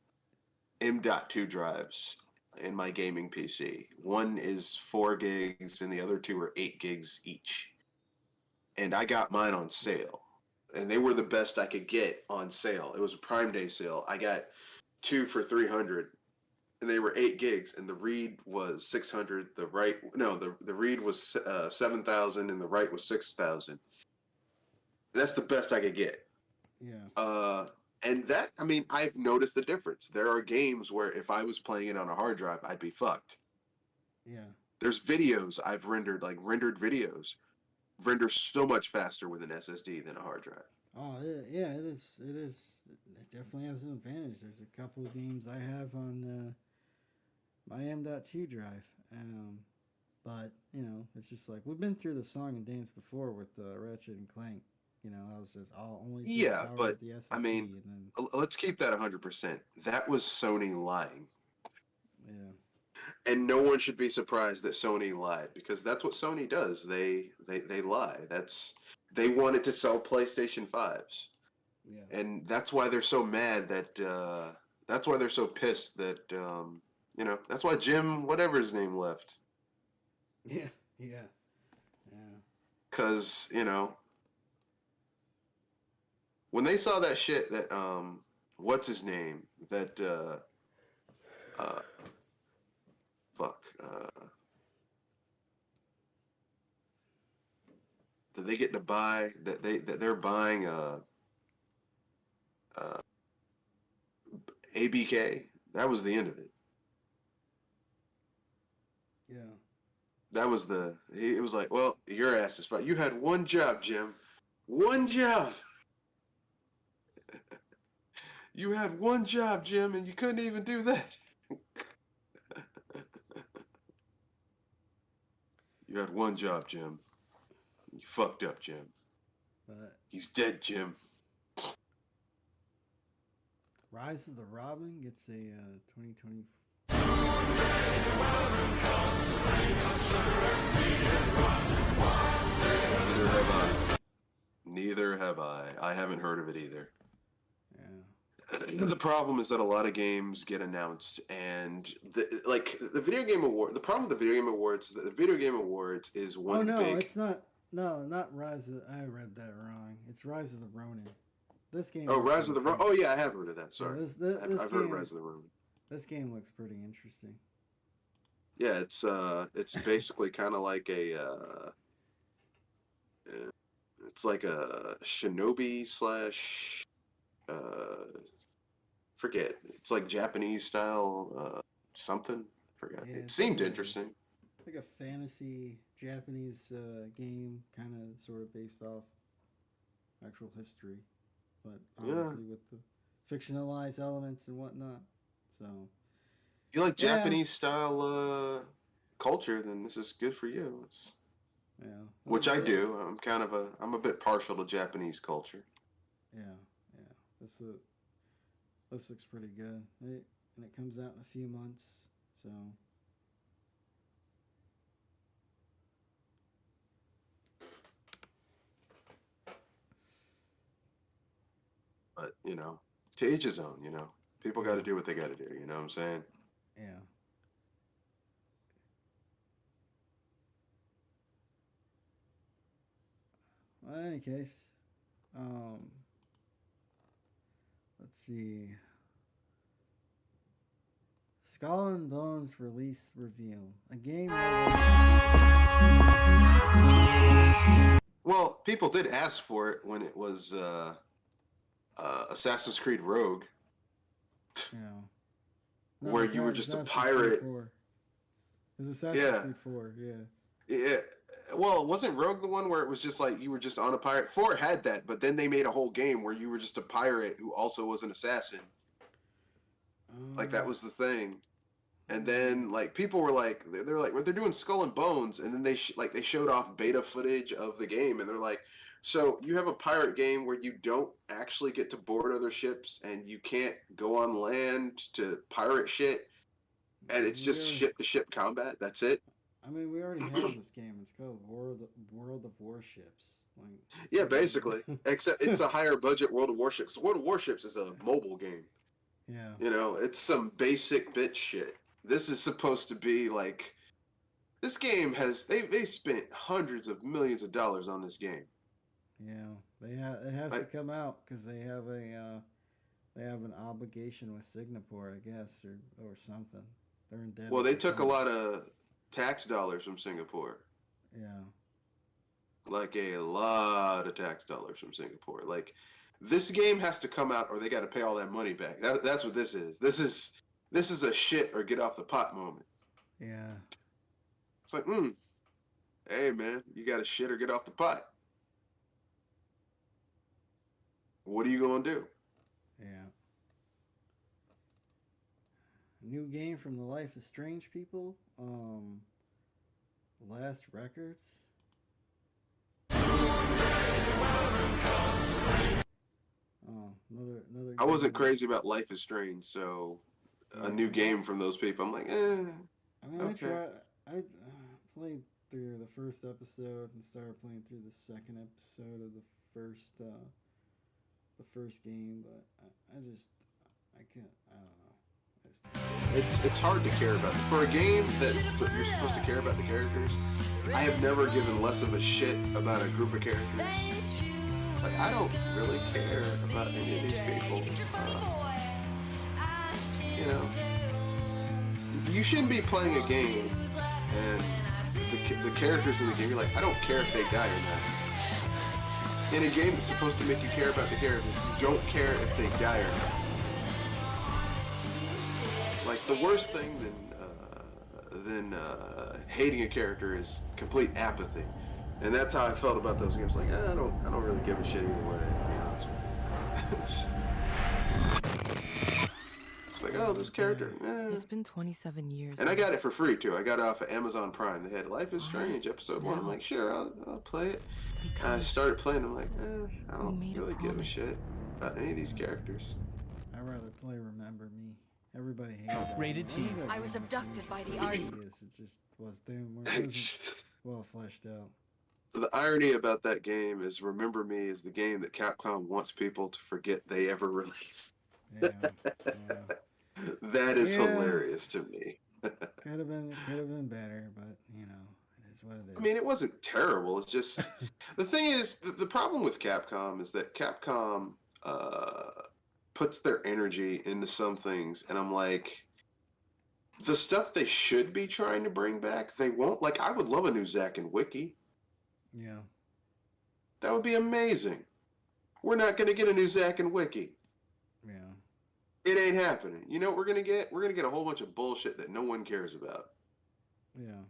M.2 drives in my gaming PC. One is 4 gigs, and the other 2 are 8 gigs each. And I got mine on sale, and they were the best I could get on sale. It was a Prime Day sale. I got 2 for 300, and they were 8 gigs, and the read was 600. The write, no, the read was 7,000, and the write was 6,000. That's the best I could get. Yeah, And that, I mean, I've noticed the difference. There are games where if I was playing it on a hard drive, I'd be fucked. yeah. There's videos I've rendered, like rendered videos, render so much faster with an SSD than a hard drive. Oh yeah, it is. It is. It definitely has an advantage. There's a couple of games I have on my M.2 drive, but it's just like we've been through the song and dance before with Ratchet and Clank. I was just all only through the Yeah, power but of the SSD, I mean, and then let's keep that 100%. That was Sony lying. yeah, And no one should be surprised that Sony lied, because that's what Sony does. They lie. They wanted to sell PlayStation 5s. yeah, And that's why they're so mad that that's why they're so pissed that that's why Jim whatever his name left. yeah, yeah, yeah. Cuz, when they saw that shit that what's his name, that uh fuck that they get to buy, that they're buying ABK, that was the end of it. Yeah. That was it was like, well, your ass is fine. You had one job, Jim. One job. You had one job, Jim, and you couldn't even do that. You had one job, Jim. You fucked up, Jim. But He's dead, Jim. Rise of the Robin gets a 2020. have I. I haven't heard of it either. Yeah. The problem is that a lot of games get announced, and the video game award. The problem with the video game awards is that the video game awards is one Oh no, big. it's not. No, not Rise of. I read that wrong. It's Rise of the Ronin. This game. Oh, looks Rise of the pretty Ronin. Oh yeah, I have heard of that. cool. Sorry, Yeah, this I've game, heard Rise of the Ronin. This game looks pretty interesting. Yeah, it's basically kind of like it's like a shinobi slash forget. It's like Japanese style something. Forgot. Yeah, It it's seemed like interesting. like a fantasy Japanese game, kind of sort of based off actual history, but obviously with the fictionalized elements and whatnot. So If you like Yeah. Japanese style culture, then this is good for you. yeah, Which I do. I'm a bit partial to Japanese culture. Yeah, yeah. This looks pretty good. And it comes out in a few months, so. But to each his own. People got to do what they got to do. You know what I'm saying? Yeah. Well, in any case, let's see. Skull and Bones release reveal a game. Well, people did ask for it when it was Assassin's Creed Rogue, Yeah. where you were just a Assassin's pirate. Creed 4. It was Assassin's Yeah. Creed 4, yeah. Yeah. Well, wasn't Rogue the one where it was just like you were just on a pirate? 4 had that, but then they made a whole game where you were just a pirate who also was an assassin. Like that was the thing. And then like people were like they're like, well, they're doing Skull and Bones, and then they showed off beta footage of the game, and they're like, so you have a pirate game where you don't actually get to board other ships, and you can't go on land to pirate shit, and it's just ship to ship combat. That's it. I mean, we already have this game. It's called World of Warships. Like, Yeah, basically. Except it's a higher budget World of Warships. World of Warships is a mobile game. Yeah. It's some basic bitch shit. This is supposed to be like, this game has they spent hundreds of millions of dollars on this game. Yeah, it has to come out because they have an obligation with Singapore, I guess, or something. They're indebted. Well, they to took a something. lot of tax dollars from Singapore. Yeah. Like a lot of tax dollars from Singapore. Like, this game has to come out or they got to pay all that money back. That's what this is. This is a shit or get off the pot moment. Yeah. It's like, hey man, you got to shit or get off the pot. What are you gonna do? Yeah. New game from the Life is Strange people. Last Records. Oh, another. I wasn't crazy about Life is Strange, so a new game from those people, I'm like, I mean, okay. I played through the first episode and started playing through the second episode of the first game, but I can't. I don't know. It's hard to care about. For a game that's you're supposed to care about the characters, I have never given less of a shit about a group of characters. It's like, I don't really care about any of these people. You shouldn't be playing a game and the characters in the game, you're like, I don't care if they die or not. In a game that's supposed to make you care about the characters, you don't care if they die or not. Like, the worst thing than hating a character is complete apathy, and that's how I felt about those games. Like, I don't really give a shit either way. To be honest with you. It's like, oh, this character. It's been 27 years. And I got it for free too. I got it off of Amazon Prime. They had Life is Strange episode 1. I'm like, sure, I'll play it. I started playing. I'm like, I don't really give a shit about any of these characters. I'd rather play Remember Me. Everybody hated that. Rated T. I was abducted by the army. It just wasn't well fleshed out. The irony about that game is Remember Me is the game that Capcom wants people to forget they ever released. Yeah, yeah, That is yeah. hilarious to me. Could have been better, but you know, it is what it I mean, is. it wasn't terrible. It's just the thing is the problem with Capcom is that Capcom uh, puts their energy into some things, and I'm like, the stuff they should be trying to bring back, they won't. Like, I would love a new Zack and Wiki. Yeah, That would be amazing. We're not going to get a new Zack and Wiki. yeah, It ain't happening. You know what we're gonna get? We're gonna get a whole bunch of bullshit that no one cares about. yeah,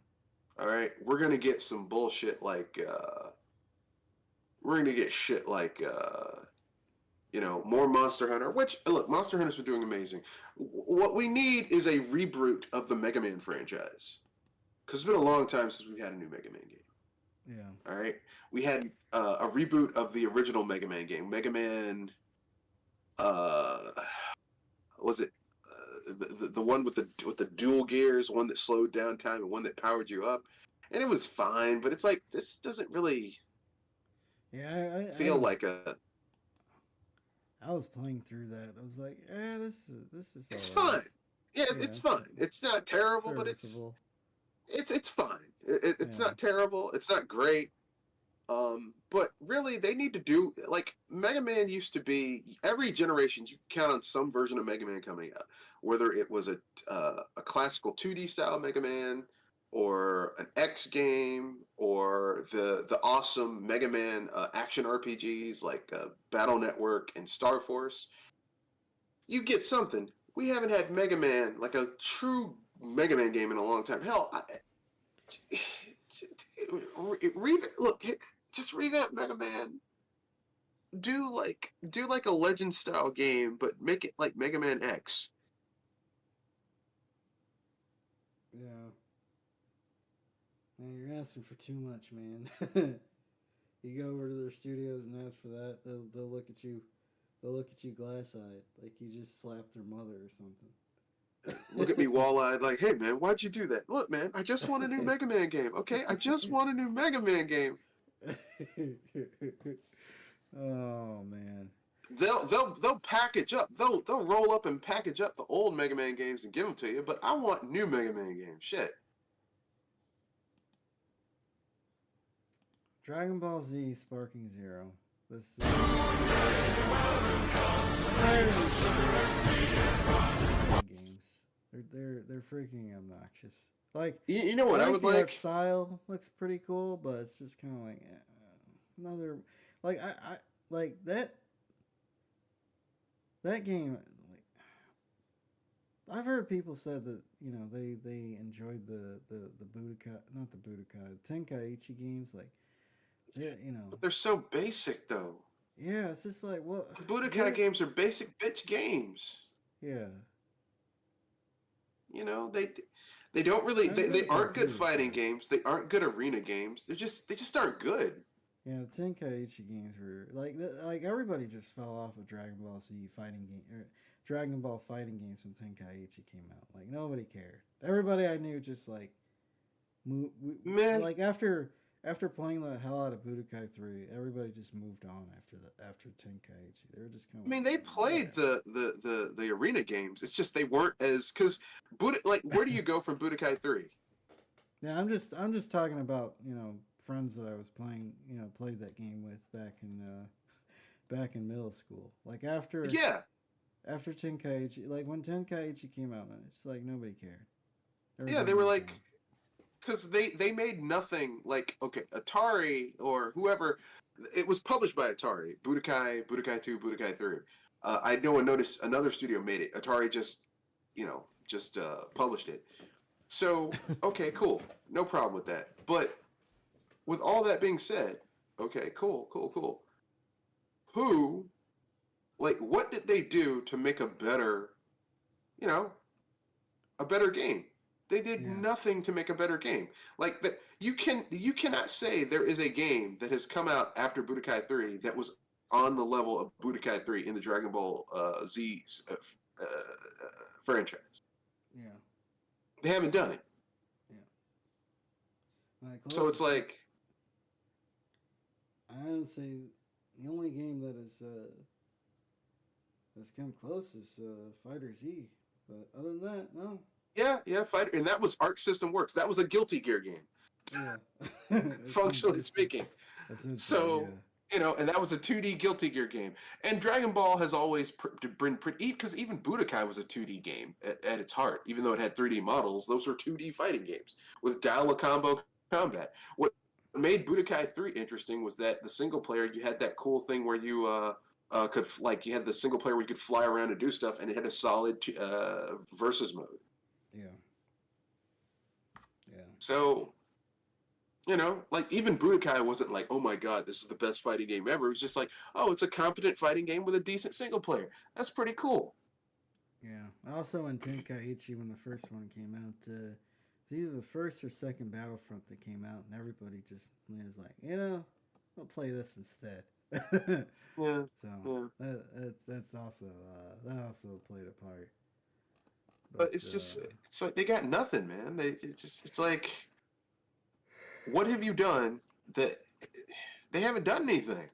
All right, we're gonna get some bullshit like we're gonna get shit like more Monster Hunter. Which look, Monster Hunter's been doing amazing. What we need is a reboot of the Mega Man franchise because it's been a long time since we've had a new Mega Man game. yeah, All right, we had a reboot of the original Mega Man game, Mega Man. Uh, was it the one with the dual gears, one that slowed down time and one that powered you up, and it was fine. But it's like this doesn't really yeah. feel like I was playing through that. I was like, this is. it's all right. fine. Yeah, Yeah, it's fine. It's not terrible, but serviceable. it's fine. It's Yeah, not terrible. It's not great. But really, they need to do like Mega Man used to be. Every generation, you can count on some version of Mega Man coming out, whether it was a classical 2D style Mega Man, or an X game, or the awesome Mega Man action RPGs like Battle Network and Star Force. You get something. We haven't had Mega Man like a true Mega Man game in a long time. Hell, look, just revamp Mega Man. Do like a Legend style game, but make it like Mega Man X. yeah. Man, you're asking for too much, man. You go over to their studios and ask for that, they'll look at you. They'll look at you glass-eyed, like you just slapped their mother or something. Look at me wall-eyed, like, hey man, why'd you do that? Look, man, I just want a new Mega Man game. Okay, I just want a new Mega Man game. Oh man. They'll package up. They'll roll up and package up the old Mega Man games and give them to you. But I want new Mega Man games. Shit. Dragon Ball Z Sparking Zero. This games. They're freaking obnoxious. Like You know what I like would the art like? style looks pretty cool, but it's just kind of like another like I like that game. Like I've heard people said that they enjoyed the Budokai, not the Budokai, Tenkaichi games. Like But they're so basic though. yeah, it's just like what The Budokai games are basic bitch games. yeah. You know they don't really I'm they good aren't good confused, fighting man. games. They aren't good arena games. They just aren't good. Yeah, the Tenkaichi games were like everybody just fell off of Dragon Ball Z fighting game or Dragon Ball fighting games when Tenkaichi came out. Like nobody cared. Everybody I knew just like Man, like after playing the hell out of Budokai 3, everybody just moved on after Tenkaichi. They were just kind I of mean, they played the arena games. It's just they weren't as because where do you go from Budokai 3? Yeah, I'm just talking about friends that I was playing played that game with back in middle school. Like Yeah, after Tenkaichi, like when Tenkaichi came out, it's like nobody cared. yeah, Everybody they were moved like on. because they made nothing like okay Atari or whoever. It was published by Atari. Budokai 2, Budokai 3. I know another studio made it. Atari just published it. So okay, cool, no problem with that. But with all that being said, okay, cool. Who, like, what did they do to make you know, a better game? They did Yeah. nothing to make a better game. Like that, you cannot say there is a game that has come out after Budokai 3 that was on the level of Budokai 3 in the Dragon Ball Z franchise. Yeah, They haven't done it. yeah. Like So it's like, I would say the only game that is that's come close is Fighter Z. But other than that, no. Yeah, Fighter, and that was Arc System Works. That was a Guilty Gear game, Yeah. functionally speaking. Essentially, So, yeah. and that was a 2D Guilty Gear game. And Dragon Ball has always been pretty, because even Budokai was a 2D game at its heart. Even though it had 3D models, those were 2D fighting games with dial-a-combo combat. What made Budokai 3 interesting was that the single player, you had that cool thing where you you had the single player where you could fly around and do stuff, and it had a solid versus mode. Yeah. Yeah. So, like even Budokai wasn't like, oh my god, this is the best fighting game ever. It was just like, oh, it's a competent fighting game with a decent single player. That's pretty cool. Yeah. Also in Tenkaichi, when the first one came out, it was either the first or second Battlefront that came out, and everybody just was like, I'll play this instead. Yeah. So that's also that also played a part. But it's like they got nothing, man. It's like, what have you done that they haven't done anything?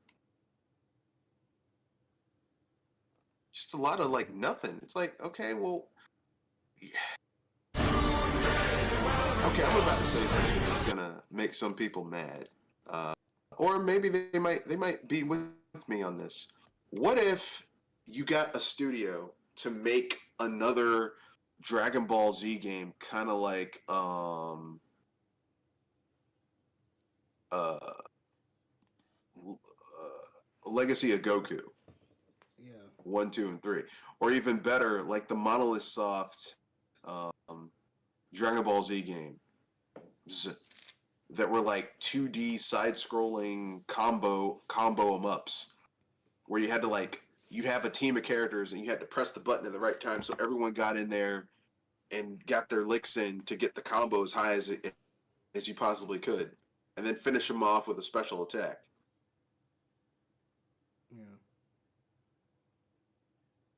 Just a lot of like nothing. It's like, okay, well, okay, I'm about to say something that's gonna make some people mad, or maybe they might be with me on this. What if you got a studio to make another Dragon Ball Z game, kind of like uh, Legacy of Goku? Yeah. 1, 2, and 3, or even better, like the Monolith Soft Dragon Ball Z game that were like 2D side-scrolling combo em ups, where you had to you'd have a team of characters and you had to press the button at the right time so everyone got in there and got their licks in to get the combo as high as you possibly could, and then finish them off with a special attack. Yeah.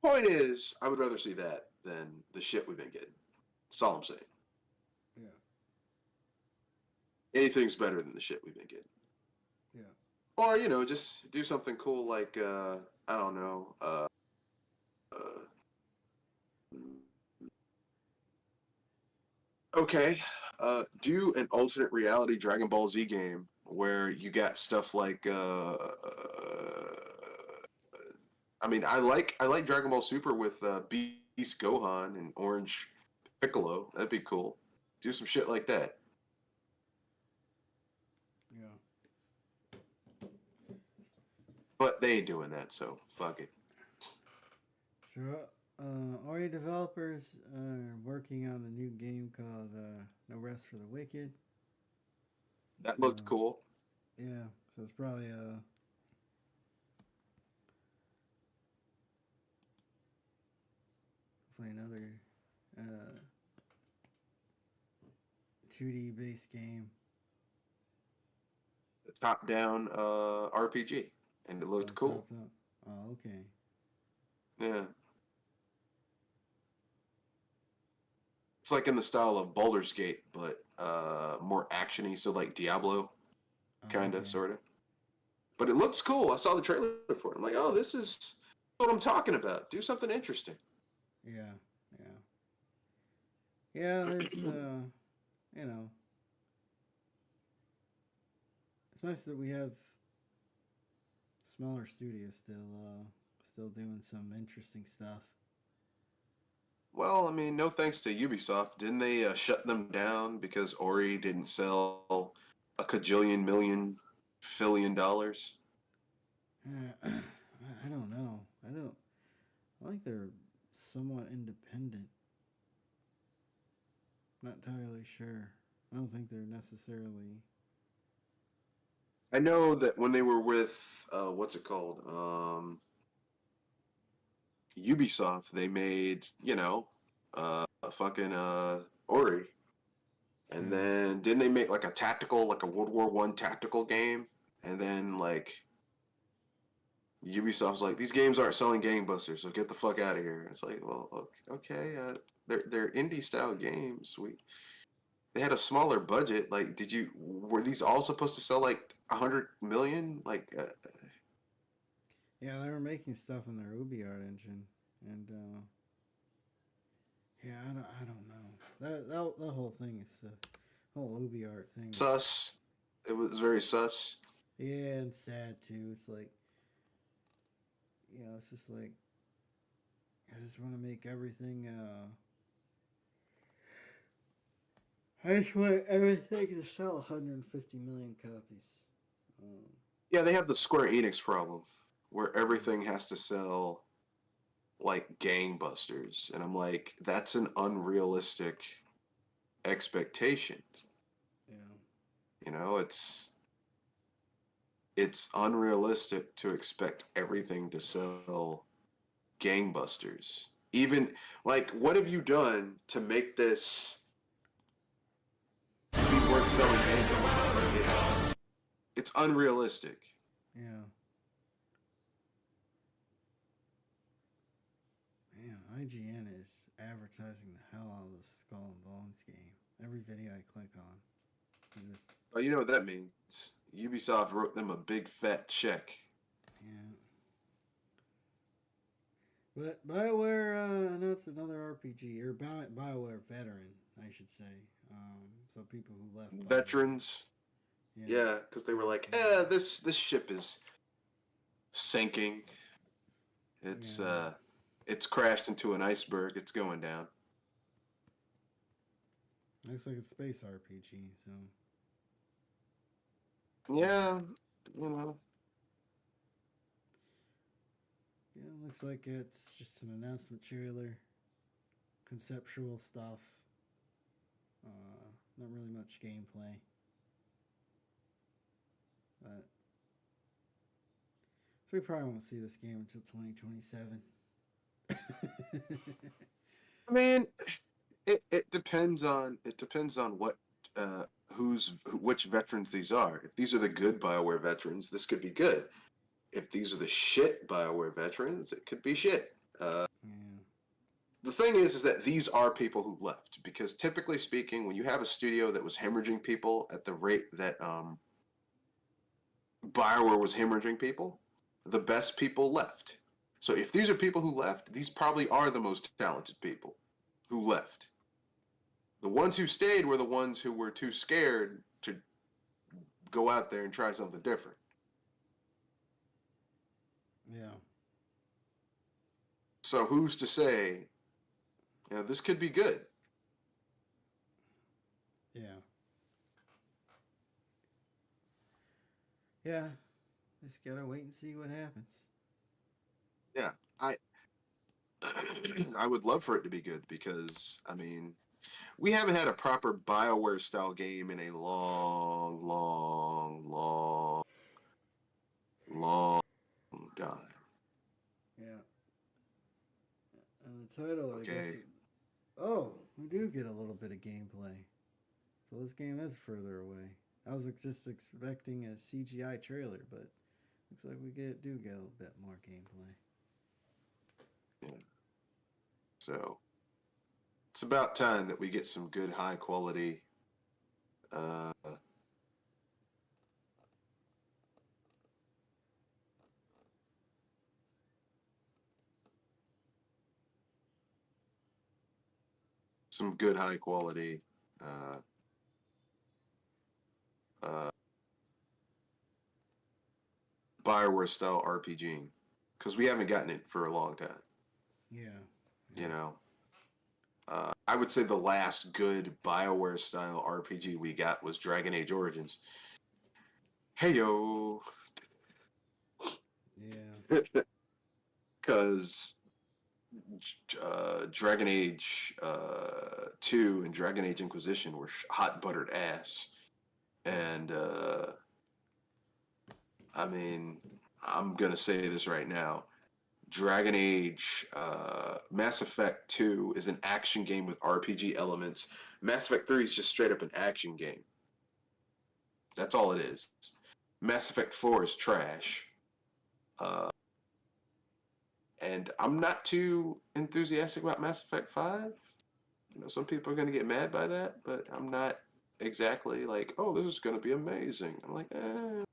Point is, I would rather see that than the shit we've been getting. That's all I'm saying. Yeah. Anything's better than the shit we've been getting. Yeah. Or, just do something cool like, I don't know, okay, do an alternate reality Dragon Ball Z game where you got stuff like, I mean, I like Dragon Ball Super with Beast Gohan and Orange Piccolo. That'd be cool. Do some shit like that. Yeah. But they ain't doing that, so fuck it. So, Ori developers are working on a new game called No Rest for the Wicked. That looked cool. Yeah, so it's probably another 2D based game. Top-down RPG, and it looked cool. Oh, okay. Yeah. It's like in the style of Baldur's Gate, but more actiony, so like Diablo, kind of, Okay. sort of. But it looks cool. I saw the trailer for it. I'm like, oh, this is what I'm talking about. Do something interesting. Yeah, there's it's nice that we have smaller studios still doing some interesting stuff. Well, I mean, no thanks to Ubisoft. Didn't they shut them down because Ori didn't sell a cajillion million fillion dollars? I don't know. I think they're somewhat independent. Not entirely sure. I don't think they're necessarily. I know that when they were with what's it called? Ubisoft, they made, a fucking Ori. And then didn't they make like a World War I tactical game? And then Ubisoft's like, these games aren't selling gangbusters, so get the fuck out of here. It's like, well, okay, they're indie style games. They had a smaller budget. Like, were these all supposed to sell like 100 million. Like, Yeah, they were making stuff in their UbiArt engine, and yeah, I don't know. That whole thing is whole UbiArt thing. sus. It was very sus. Yeah, and sad too. It's like, it's just like I just want to make everything. I just want everything to sell 150 million copies. Yeah, they have the Square Enix problem where everything has to sell like gangbusters, and I'm like, that's an unrealistic expectation. Yeah. You know, it's unrealistic to expect everything to sell gangbusters. Even like, what have you done to make this be worth selling gangbusters? Like, it's unrealistic. Yeah. Man, IGN is advertising the hell out of the Skull and Bones game. Every video I click on, is just But you know what that means? Ubisoft wrote them a big fat check. yeah. But BioWare announced another RPG, or BioWare veteran, I should say. So people who left BioWare. Veterans, yeah, because they were like, this ship is sinking. It's crashed into an iceberg. It's going down. Looks like a space RPG, so Yeah, you know. yeah, it looks like it's just an announcement trailer, conceptual stuff. Not really much gameplay, but so we probably won't see this game until 2027. I mean, it depends on what which veterans these are. If these are the good BioWare veterans, this could be good. If these are the shit BioWare veterans, it could be shit. Yeah. The thing is that these are people who left, because typically speaking, when you have a studio that was hemorrhaging people at the rate that BioWare was hemorrhaging people, the best people left. So if these are people who left, these probably are the most talented people who left. The ones who stayed were the ones who were too scared to go out there and try something different. Yeah. So who's to say, this could be good? Yeah. Yeah. Just gotta wait and see what happens. Yeah, I would love for it to be good, because I mean, we haven't had a proper BioWare style game in a long, long, long, long time. Yeah. And the title, I guess. Okay. Oh, we do get a little bit of gameplay. So this game is further away. I was just expecting a CGI trailer, but looks like we do get a bit more gameplay. Yeah. So it's about time that we get some good, high quality. Some good, high quality. BioWare style RPG, because we haven't gotten it for a long time. Yeah. You know, I would say the last good BioWare style RPG we got was Dragon Age Origins. Hey yo, Yeah. because Dragon Age 2 and Dragon Age Inquisition were hot buttered ass, and I mean, I'm gonna say this right now. Dragon Age Mass Effect 2 is an action game with RPG elements. Mass Effect 3 is just straight up an action game. That's all it is. Mass Effect 4 is trash. And I'm not too enthusiastic about Mass Effect 5. Some people are going to get mad by that, but I'm not exactly like, oh, this is going to be amazing. I'm like, eh.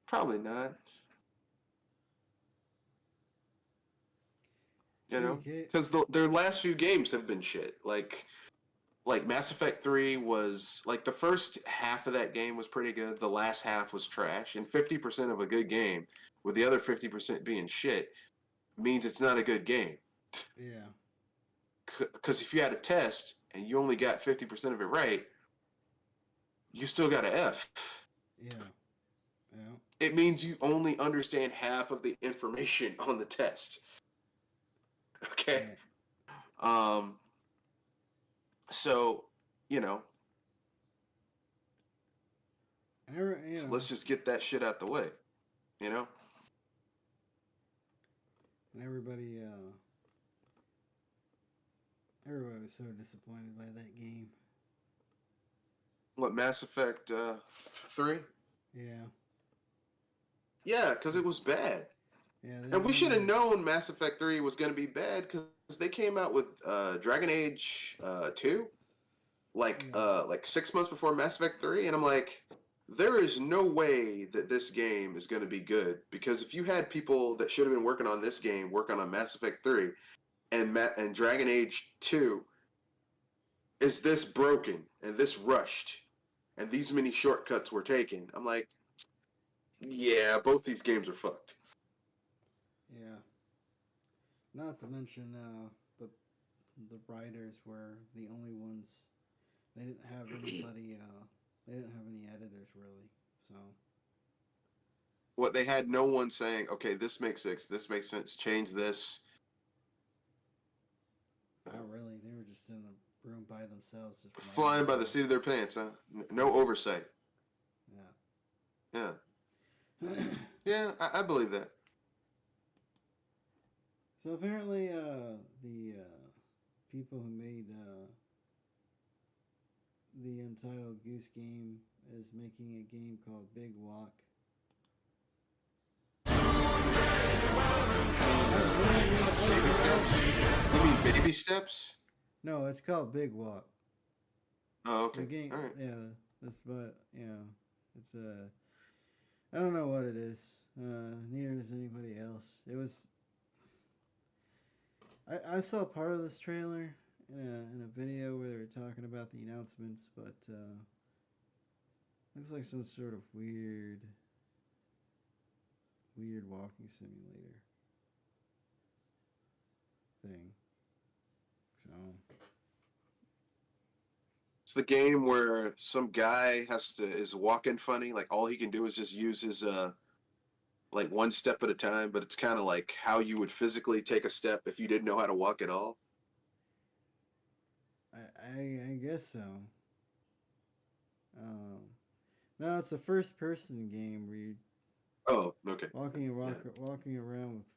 Probably not. You know, Okay. because their last few games have been shit. Like Mass Effect 3 was like the first half of that game was pretty good. The last half was trash, and 50% of a good game, with the other 50% being shit, means it's not a good game. Yeah. Because if you had a test and you only got 50% of it right, you still got an F. Yeah. Yeah. It means you only understand half of the information on the test. Okay. Yeah. So, you know, You know, let's just get that shit out the way. You know? and everybody was so disappointed by that game. What, Mass Effect 3? Yeah. Yeah, because it was bad. Yeah. And we should have known Mass Effect 3 was going to be bad because they came out with Dragon Age 2 like 6 months before Mass Effect 3, and I'm like, there is no way that this game is going to be good, because if you had people that should have been working on this game working on Mass Effect 3 and Dragon Age 2 is this broken and this rushed and these many shortcuts were taken, I'm like, yeah, both these games are fucked. Yeah. Not to mention the writers were the only ones. They didn't have anybody. They didn't have any editors really. So. What, they had no one saying, okay, this makes sense, change this. Not really. They were just in the room by themselves, just Flying by the seat of their pants, huh? No oversight. Yeah. Yeah. Yeah, I believe that. So apparently, the people who made the Untitled Goose Game is making a game called Big Walk. Baby steps? You mean baby steps? No, it's called Big Walk. Oh, okay. The game, All right. yeah, that's what, it's I don't know what it is. Neither does anybody else. It was. I saw part of this trailer in a video where they were talking about the announcements, but looks like some sort of weird walking simulator thing. So. It's the game where some guy is walking funny, like all he can do is just use his like one step at a time, but it's kind of like how you would physically take a step if you didn't know how to walk at all. I guess so. No, it's a first person game where you Oh, okay. walking around with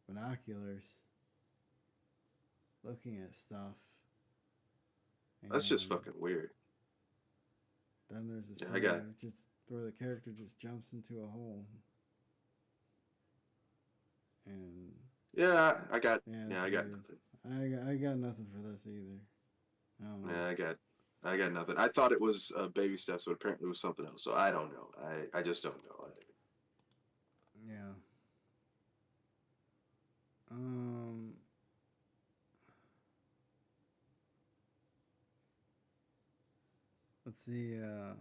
binoculars, looking at stuff. That's just And fucking weird. Then there's a Yeah, scene I got where where the character just jumps into a hole. And Yeah, I got yeah, yeah, it's I got weird. nothing. I got nothing for this either. I don't know. Yeah, I got nothing. I thought it was baby steps, but apparently it was something else. So I don't know. I just don't know. Yeah. Let's see. I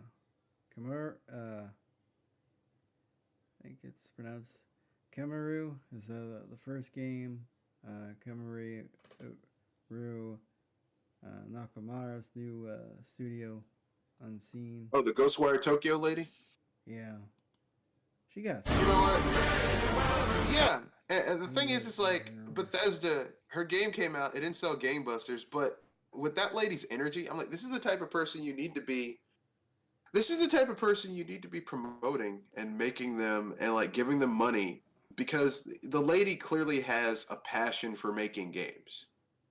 think it's pronounced Kamaru is the first game. Kamaru Nakamura's new studio, Unseen. Oh, the Ghostwire Tokyo lady? Yeah. She got. You know what? Yeah. And the thing is, it's like Bethesda, her game came out, it didn't sell gangbusters, but with that lady's energy, I'm like, this is the type of person you need to be. This is the type of person you need to be promoting and making them and like giving them money, because the lady clearly has a passion for making games.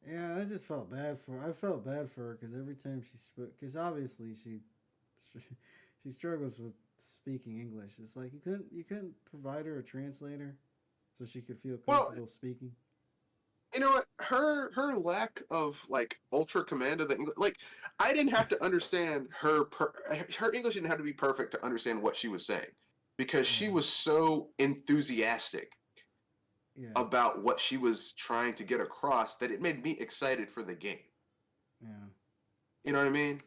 Yeah, I just felt bad for. I felt bad for her because every time she spoke, because obviously she struggles with speaking English. It's like you couldn't provide her a translator so she could feel comfortable speaking. You know what? Her lack of like ultra command of the English, like I didn't have to understand her English didn't have to be perfect to understand what she was saying because she Yeah. was so enthusiastic Yeah. about what she was trying to get across that it made me excited for the game. Yeah. You know what I mean?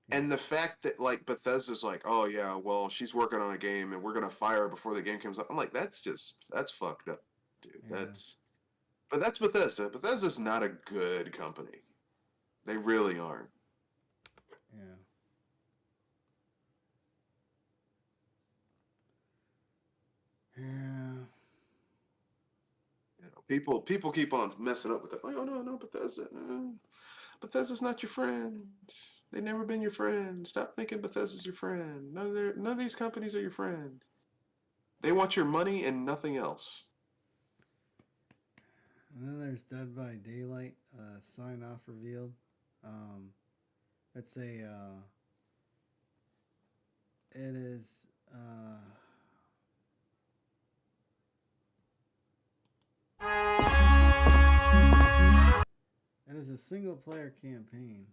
Yeah. And the fact that like Bethesda's like, oh yeah, well she's working on a game and we're gonna fire her before the game comes up. I'm like, that's fucked up, dude. Yeah. But that's Bethesda. Bethesda's not a good company. They really aren't. Yeah. Yeah. You know, people keep on messing up with it. Oh no, Bethesda. Bethesda's not your friend. They've never been your friend. Stop thinking Bethesda's your friend. None of these companies are your friend. They want your money and nothing else. And then there's Dead by Daylight sign off revealed. Um, it's a it is it is a single player campaign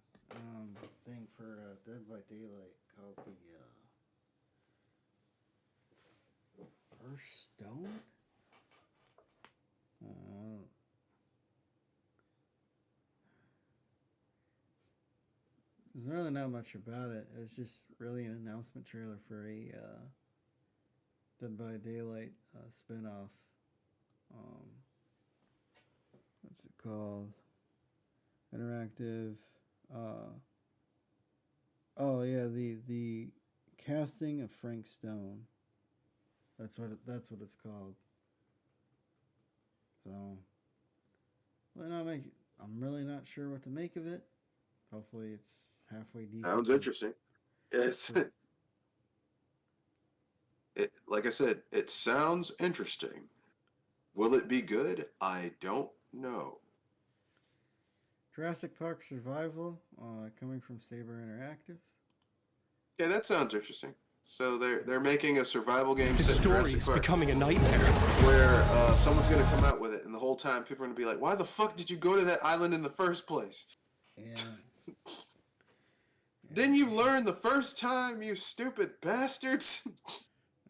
thing for Dead by Daylight called the First Stone. Uh, There's really not much about it. It's just really an announcement trailer for a Dead by Daylight spinoff. Um, what's it called? Interactive. Uh, oh yeah, the casting of Frank Stone. That's what it's called. So, I'm really not sure what to make of it. Hopefully, it's halfway decent. Sounds interesting. Yes. Like I said, it sounds interesting. Will it be good? I don't know. Jurassic Park Survival, coming from Saber Interactive. Yeah, that sounds interesting. So they're making a survival game His set in story Jurassic is Park becoming a nightmare. where someone's gonna come out with it, and the whole time people are gonna be like, "Why the fuck did you go to that island in the first place? Yeah. Didn't you learn the first time, you stupid bastards?"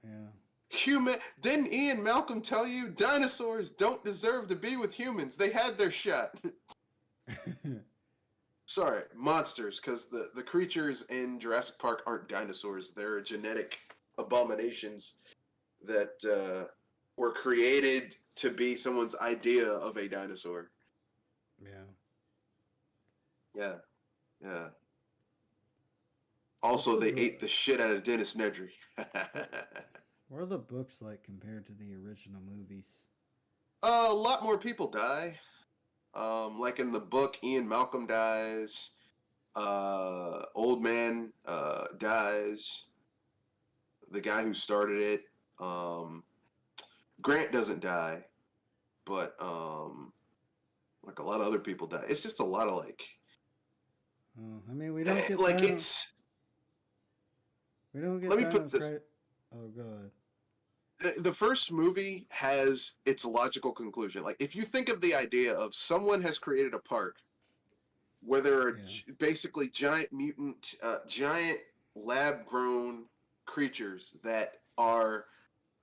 Yeah. Didn't Ian Malcolm tell you dinosaurs don't deserve to be with humans? They had their shot. Sorry, monsters, because the creatures in Jurassic Park aren't dinosaurs. They're genetic abominations that were created to be someone's idea of a dinosaur. Yeah. Yeah. Also, they ate the shit out of Dennis Nedry. What are the books like compared to the original movies? A lot more people die. Like in the book, Ian Malcolm dies. Old man dies. The guy who started it. Grant doesn't die, but like a lot of other people die. It's just a lot of like. I mean, we don't get like down, it's. we don't get Let me down put on this. credit. Oh god. The first movie has its logical conclusion. Like, if you think of the idea of someone has created a park where there are basically giant mutant, giant lab-grown creatures that are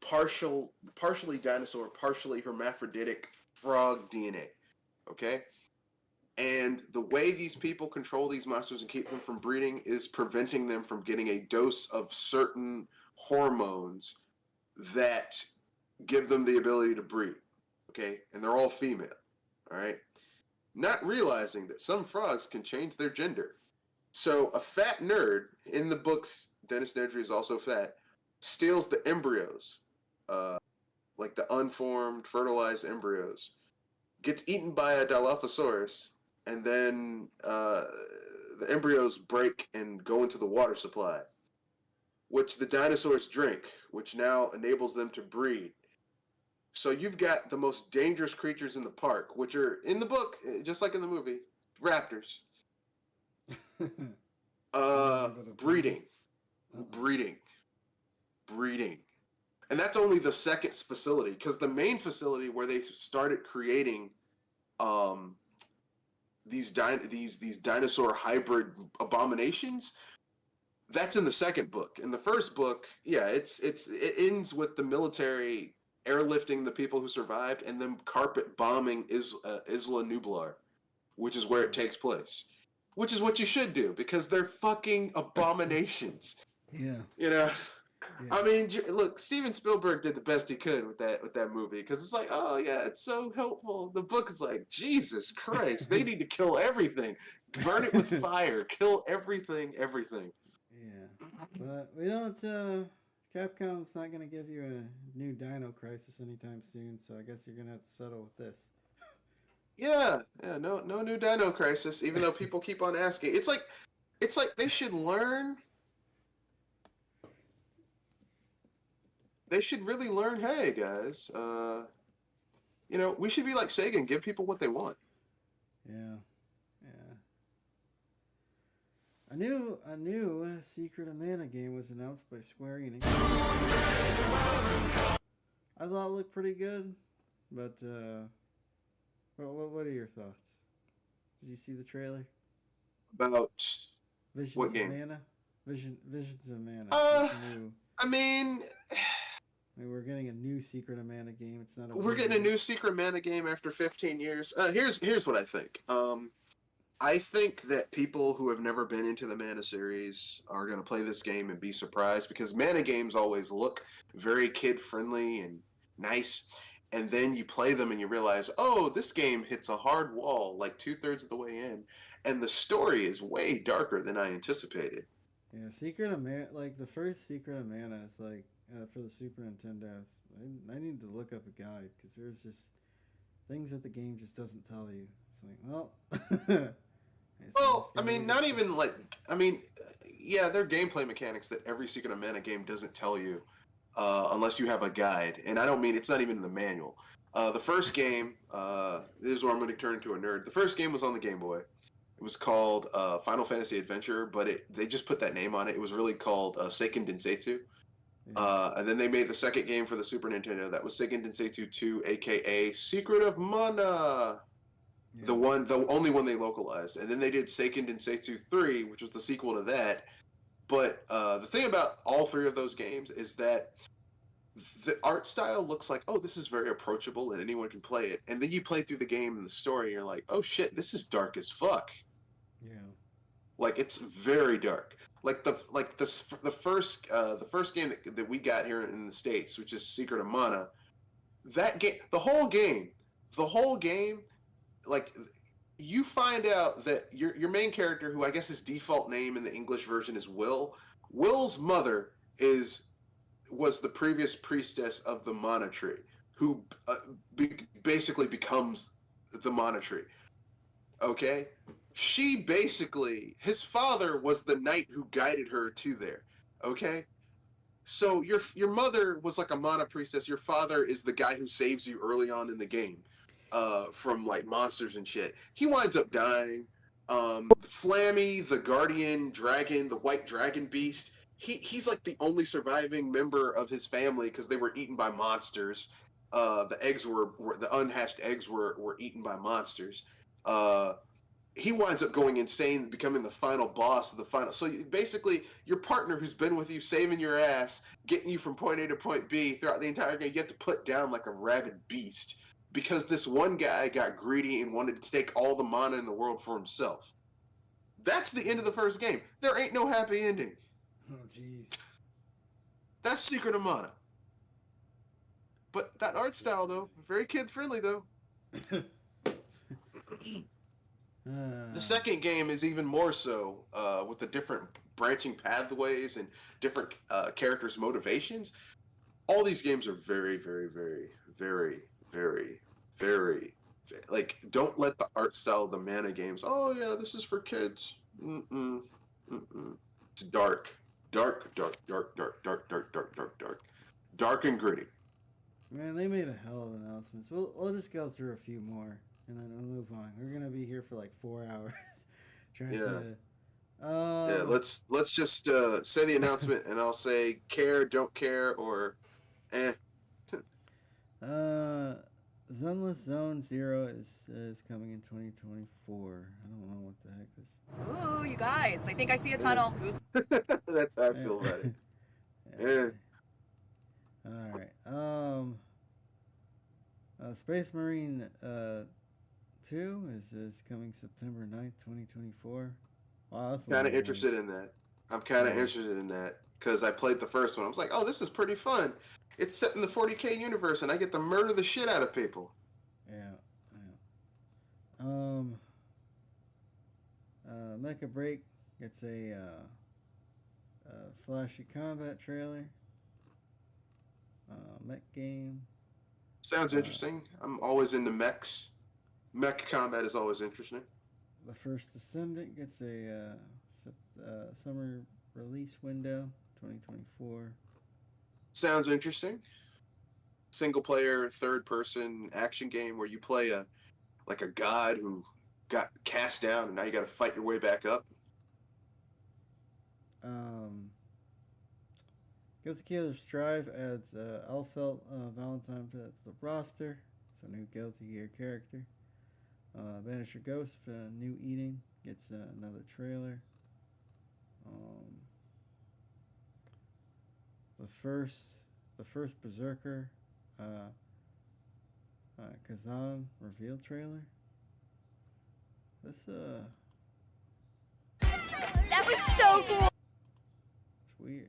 partially dinosaur, partially hermaphroditic frog DNA. Okay? And the way these people control these monsters and keep them from breeding is preventing them from getting a dose of certain hormones that give them the ability to breed, okay? And they're all female, all right? Not realizing that some frogs can change their gender. So a fat nerd, in the books, Dennis Nedry is also fat, steals the embryos, like the unformed, fertilized embryos, gets eaten by a Dilophosaurus, and then the embryos break and go into the water supply, which the dinosaurs drink, which now enables them to breed. So you've got the most dangerous creatures in the park, which are in the book, just like in the movie, raptors. Breeding. and that's only the second facility, because the main facility where they started creating these dinosaur hybrid abominations, that's in the second book. In the first book, yeah, it ends with the military airlifting the people who survived and then carpet bombing Isla Nublar, which is where it takes place. Which is what you should do, because they're fucking abominations. Yeah. You know, Yeah. I mean, look, Steven Spielberg did the best he could with that movie, because it's like, oh yeah, it's so helpful. The book is like, Jesus Christ, they need to kill everything, burn it with fire, kill everything. Yeah. But we don't. Capcom's not gonna give you a new Dino Crisis anytime soon, so I guess you're gonna have to settle with this. Yeah, no new Dino Crisis, even though people keep on asking. It's like they should learn. They should really learn, hey guys, we should be like Sega and give people what they want. Yeah. A new Secret of Mana game was announced by Square Enix. I thought it looked pretty good, but what are your thoughts? Did you see the trailer? About Visions what of game? Mana? Visions of Mana. I mean, we're getting a new Secret of Mana game. It's not. We're getting a new Secret Mana game after 15 years. Here's what I think. I think that people who have never been into the Mana series are going to play this game and be surprised, because Mana games always look very kid-friendly and nice, and then you play them and you realize, oh, this game hits a hard wall like 2/3 of the way in, and the story is way darker than I anticipated. Yeah, Secret of Mana, like the first Secret of Mana is like for the Super Nintendo. I need to look up a guide, because there's just things that the game just doesn't tell you. It's like, well. Well, I mean, not even like, I mean, yeah, there are gameplay mechanics that every Secret of Mana game doesn't tell you unless you have a guide. And I don't mean, it's not even in the manual. The first game, this is where I'm going to turn into a nerd. The first game was on the Game Boy. It was called Final Fantasy Adventure, but they just put that name on it. It was really called Seiken Densetsu. Yeah. And then they made the second game for the Super Nintendo. That was Seiken Densetsu 2, aka Secret of Mana. Yeah. The only one they localized. And then they did Seiken Densetsu 3, which was the sequel to that. But the thing about all three of those games is that the art style looks like, oh, this is very approachable and anyone can play it. And then you play through the game and the story, and you're like, oh shit, this is dark as fuck. Yeah. Like, it's very dark. Like the first game that we got here in the States, which is Secret of Mana, that game, the whole game, like, you find out that your main character, who I guess his default name in the English version is Will. Will's mother was the previous priestess of the Mana Tree, who basically becomes the Mana Tree. Okay? His father was the knight who guided her to there. Okay? So your mother was like a Mana priestess. Your father is the guy who saves you early on in the game. From like monsters and shit. He winds up dying. Flammy, the guardian dragon, the white dragon beast, he's like the only surviving member of his family, because they were eaten by monsters. The eggs were the unhatched eggs were eaten by monsters. He winds up going insane, becoming the final boss of the final. So basically, your partner who's been with you, saving your ass, getting you from point A to point B throughout the entire game, you have to put down like a rabid beast, because this one guy got greedy and wanted to take all the mana in the world for himself. That's the end of the first game. There ain't no happy ending. Oh, jeez. That's Secret of Mana. But that art style, though, very kid-friendly, though. The second game is even more so, with the different branching pathways and different characters' motivations. All these games are very, very, very, very, very, very, like, don't let the art style of the Mana games, oh yeah, this is for kids. It's dark and gritty. Man, they made a hell of announcements. We'll just go through a few more and then we'll move on. We're gonna be here for like 4 hours trying to. Yeah, let's just say the announcement, and I'll say care, don't care, or Eh. Zenless Zone Zero is coming in 2024. I don't know what the heck this. Ooh, you guys! I think I see a tunnel. Who's That's how I feel about it. Eh. All right. Space Marine 2 is coming September 9th, 2024. Wow, that's Kind of interested in that. I'm kind of interested in that because I played the first one. I was like, oh, this is pretty fun. It's set in the 40K universe, and I get to murder the shit out of people. Yeah. Mecha Break gets a flashy combat trailer. Mech game. Sounds interesting. I'm always into mechs. Mech combat is always interesting. The First Descendant gets a summer release window, 2024. Sounds interesting. Single player, third person action game where you play a god who got cast down and now you got to fight your way back up. Guilty Gear Strive adds Alfeld Valentine to the roster. It's a new Guilty Gear character. Banisher Ghost, New Eating, gets another trailer. The first Berserker, Kazan reveal trailer. This That was so cool. it's weird.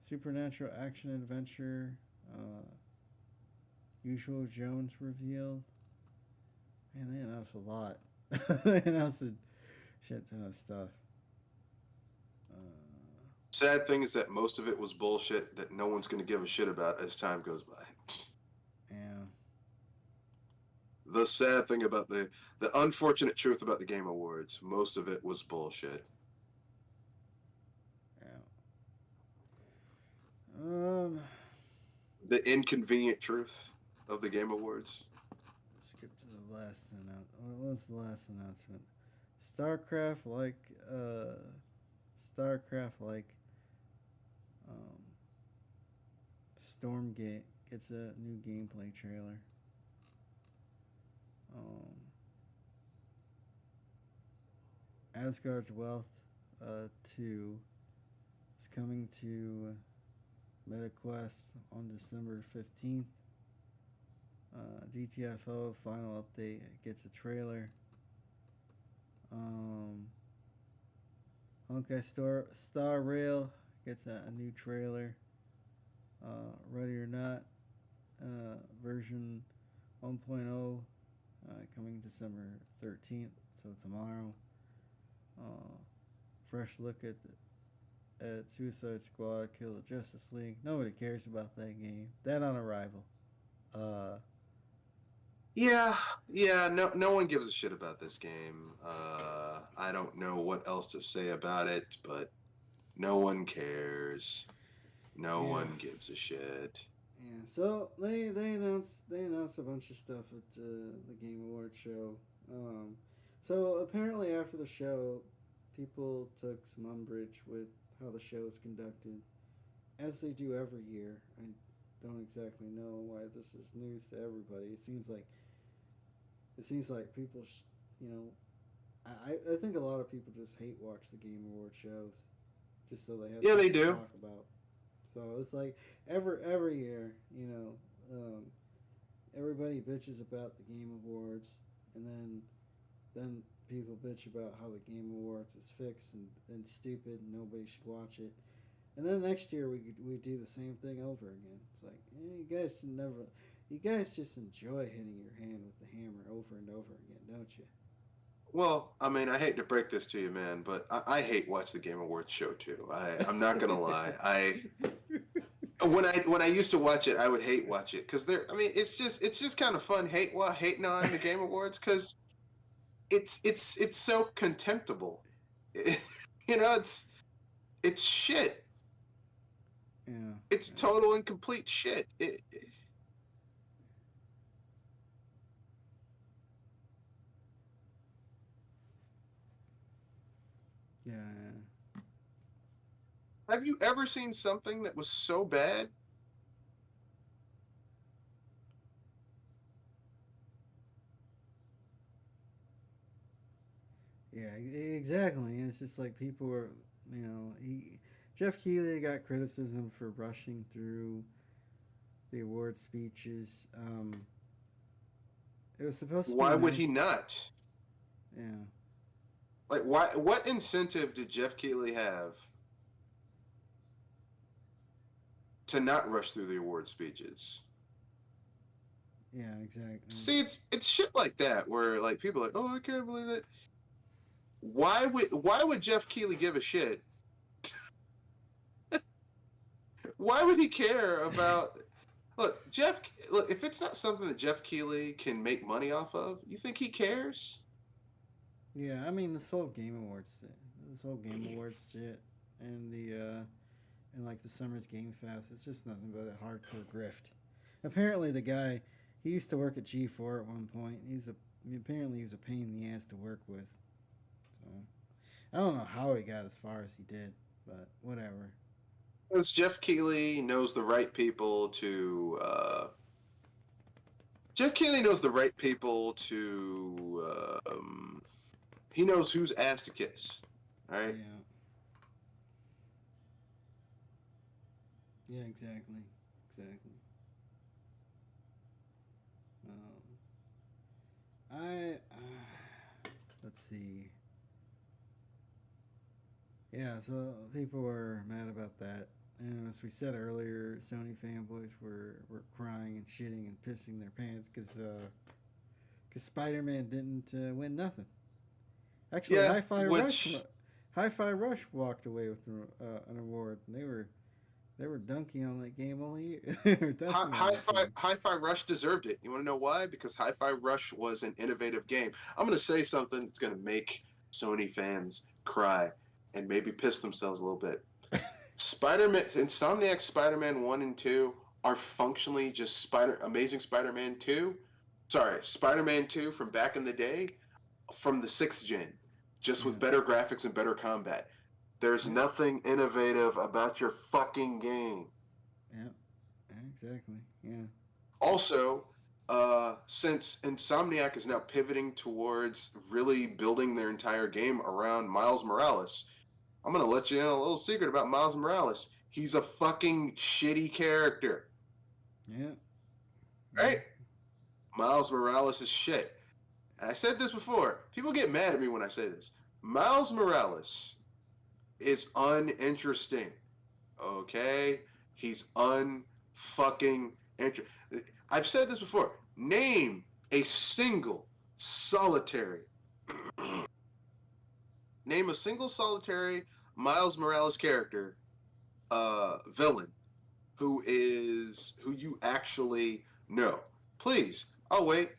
Supernatural action adventure. Usual Jones revealed. Man, they announced a lot. They announced a shit ton of stuff. Sad thing is that most of it was bullshit that no one's going to give a shit about as time goes by. Yeah. The sad thing about the unfortunate truth about the Game Awards, most of it was bullshit. The inconvenient truth of the Game Awards. Skip to the last announcement. What was the last announcement? StarCraft Stormgate gets a new gameplay trailer. Asgard's Wealth 2 is coming to MetaQuest on December 15th. GTFO final update gets a trailer. Honkai Star Rail gets a new trailer. Ready or Not version 1.0 coming December 13th, so tomorrow. Fresh look at Suicide Squad Kill the Justice League. Nobody cares about that game. Dead on arrival. Yeah, no one gives a shit about this game. I don't know what else to say about it, but no one cares. No one gives a shit. Yeah, so they announced a bunch of stuff at the Game Awards show. So apparently after the show, people took some umbrage with how the show is conducted, as they do every year. I don't exactly know why this is news to everybody. It seems like people, I think a lot of people just hate watch the Game Awards shows, just so they have something to talk about. So it's like every year, everybody bitches about the Game Awards, and then people bitch about how the Game Awards is fixed and stupid and nobody should watch it. And then next year we do the same thing over again. It's like, you guys just enjoy hitting your hand with the hammer over and over again, don't you? Well, I mean, I hate to break this to you, man, but I hate watch the Game Awards show too. I'm not gonna lie. When I used to watch it, I would hate watch it because it's just kind of fun hating on the Game Awards because it's so contemptible. It's shit. Yeah. It's total and complete shit. Yeah. Have you ever seen something that was so bad? Yeah, exactly. It's just like people were, Jeff Keighley got criticism for rushing through the award speeches. It was supposed to be Why would he nice. not? Yeah, Like, why? What incentive did Jeff Keighley have to not rush through the award speeches? yeah, exactly. See, it's shit like that where like people are like, oh, I can't believe that. Why would Jeff Keighley give a shit? Why would he care about? Look, Jeff. Look, if it's not something that Jeff Keighley can make money off of, you think he cares? Yeah, I mean this whole Game Awards shit, and and like the Summer's Game Fest, it's just nothing but a hardcore grift. Apparently, the guy he used to work at G4 at one point. Apparently he was a pain in the ass to work with. So I don't know how he got as far as he did, but whatever. Because Jeff Keighley knows the right people to. Jeff Keighley knows the right people to. He knows whose ass to kiss. All right. Yeah. Yeah, exactly. Exactly. Let's see. Yeah, so people were mad about that. And as we said earlier, Sony fanboys were crying and shitting and pissing their pants because Spider-Man didn't win nothing. Actually, Yeah, Hi-Fi Rush walked away with an award, and they were dunking on that game all year. Hi-Fi Rush deserved it. You want to know why? Because Hi-Fi Rush was an innovative game. I'm going to say something that's going to make Sony fans cry and maybe piss themselves a little bit. Spider-Man, Insomniac Spider-Man 1 and 2 are functionally just Amazing Spider-Man 2. Sorry, Spider-Man 2 from back in the day, from the 6th gen, just with better graphics and better combat. There's nothing innovative about your fucking game. Yeah, exactly. Yeah. Also, since Insomniac is now pivoting towards really building their entire game around Miles Morales, I'm going to let you in a little secret about Miles Morales. He's a fucking shitty character. Yeah. Right? Miles Morales is shit. And I said this before. People get mad at me when I say this. Miles Morales is uninteresting. Okay? He's unfucking interesting. I've said this before. Name a single solitary Miles Morales character, villain, who you actually know. Please, I'll wait.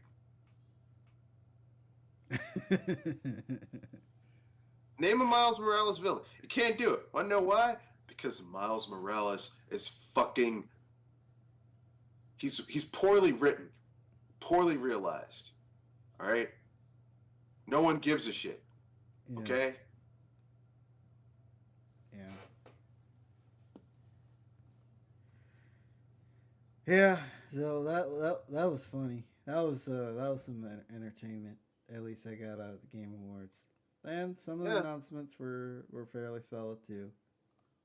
Name a Miles Morales villain. You can't do it. I know why? Because Miles Morales is fucking. He's poorly written, poorly realized. All right. No one gives a shit. Yeah. Okay. Yeah, so that was funny. That was some entertainment. At least I got out of the Game Awards, and some of the announcements were fairly solid too.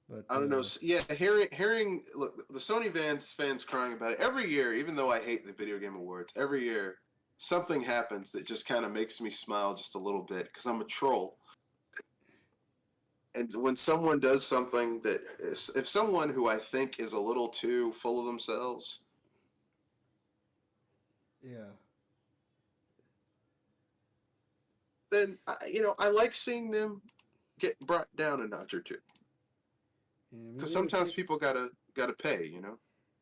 But I don't know. Yeah, hearing look the Sony fans crying about it every year. Even though I hate the Video Game Awards, every year something happens that just kind of makes me smile just a little bit because I'm a troll. And when someone does something that if someone who I think is a little too full of themselves, yeah, then I like seeing them get brought down a notch or two. Because sometimes people gotta pay,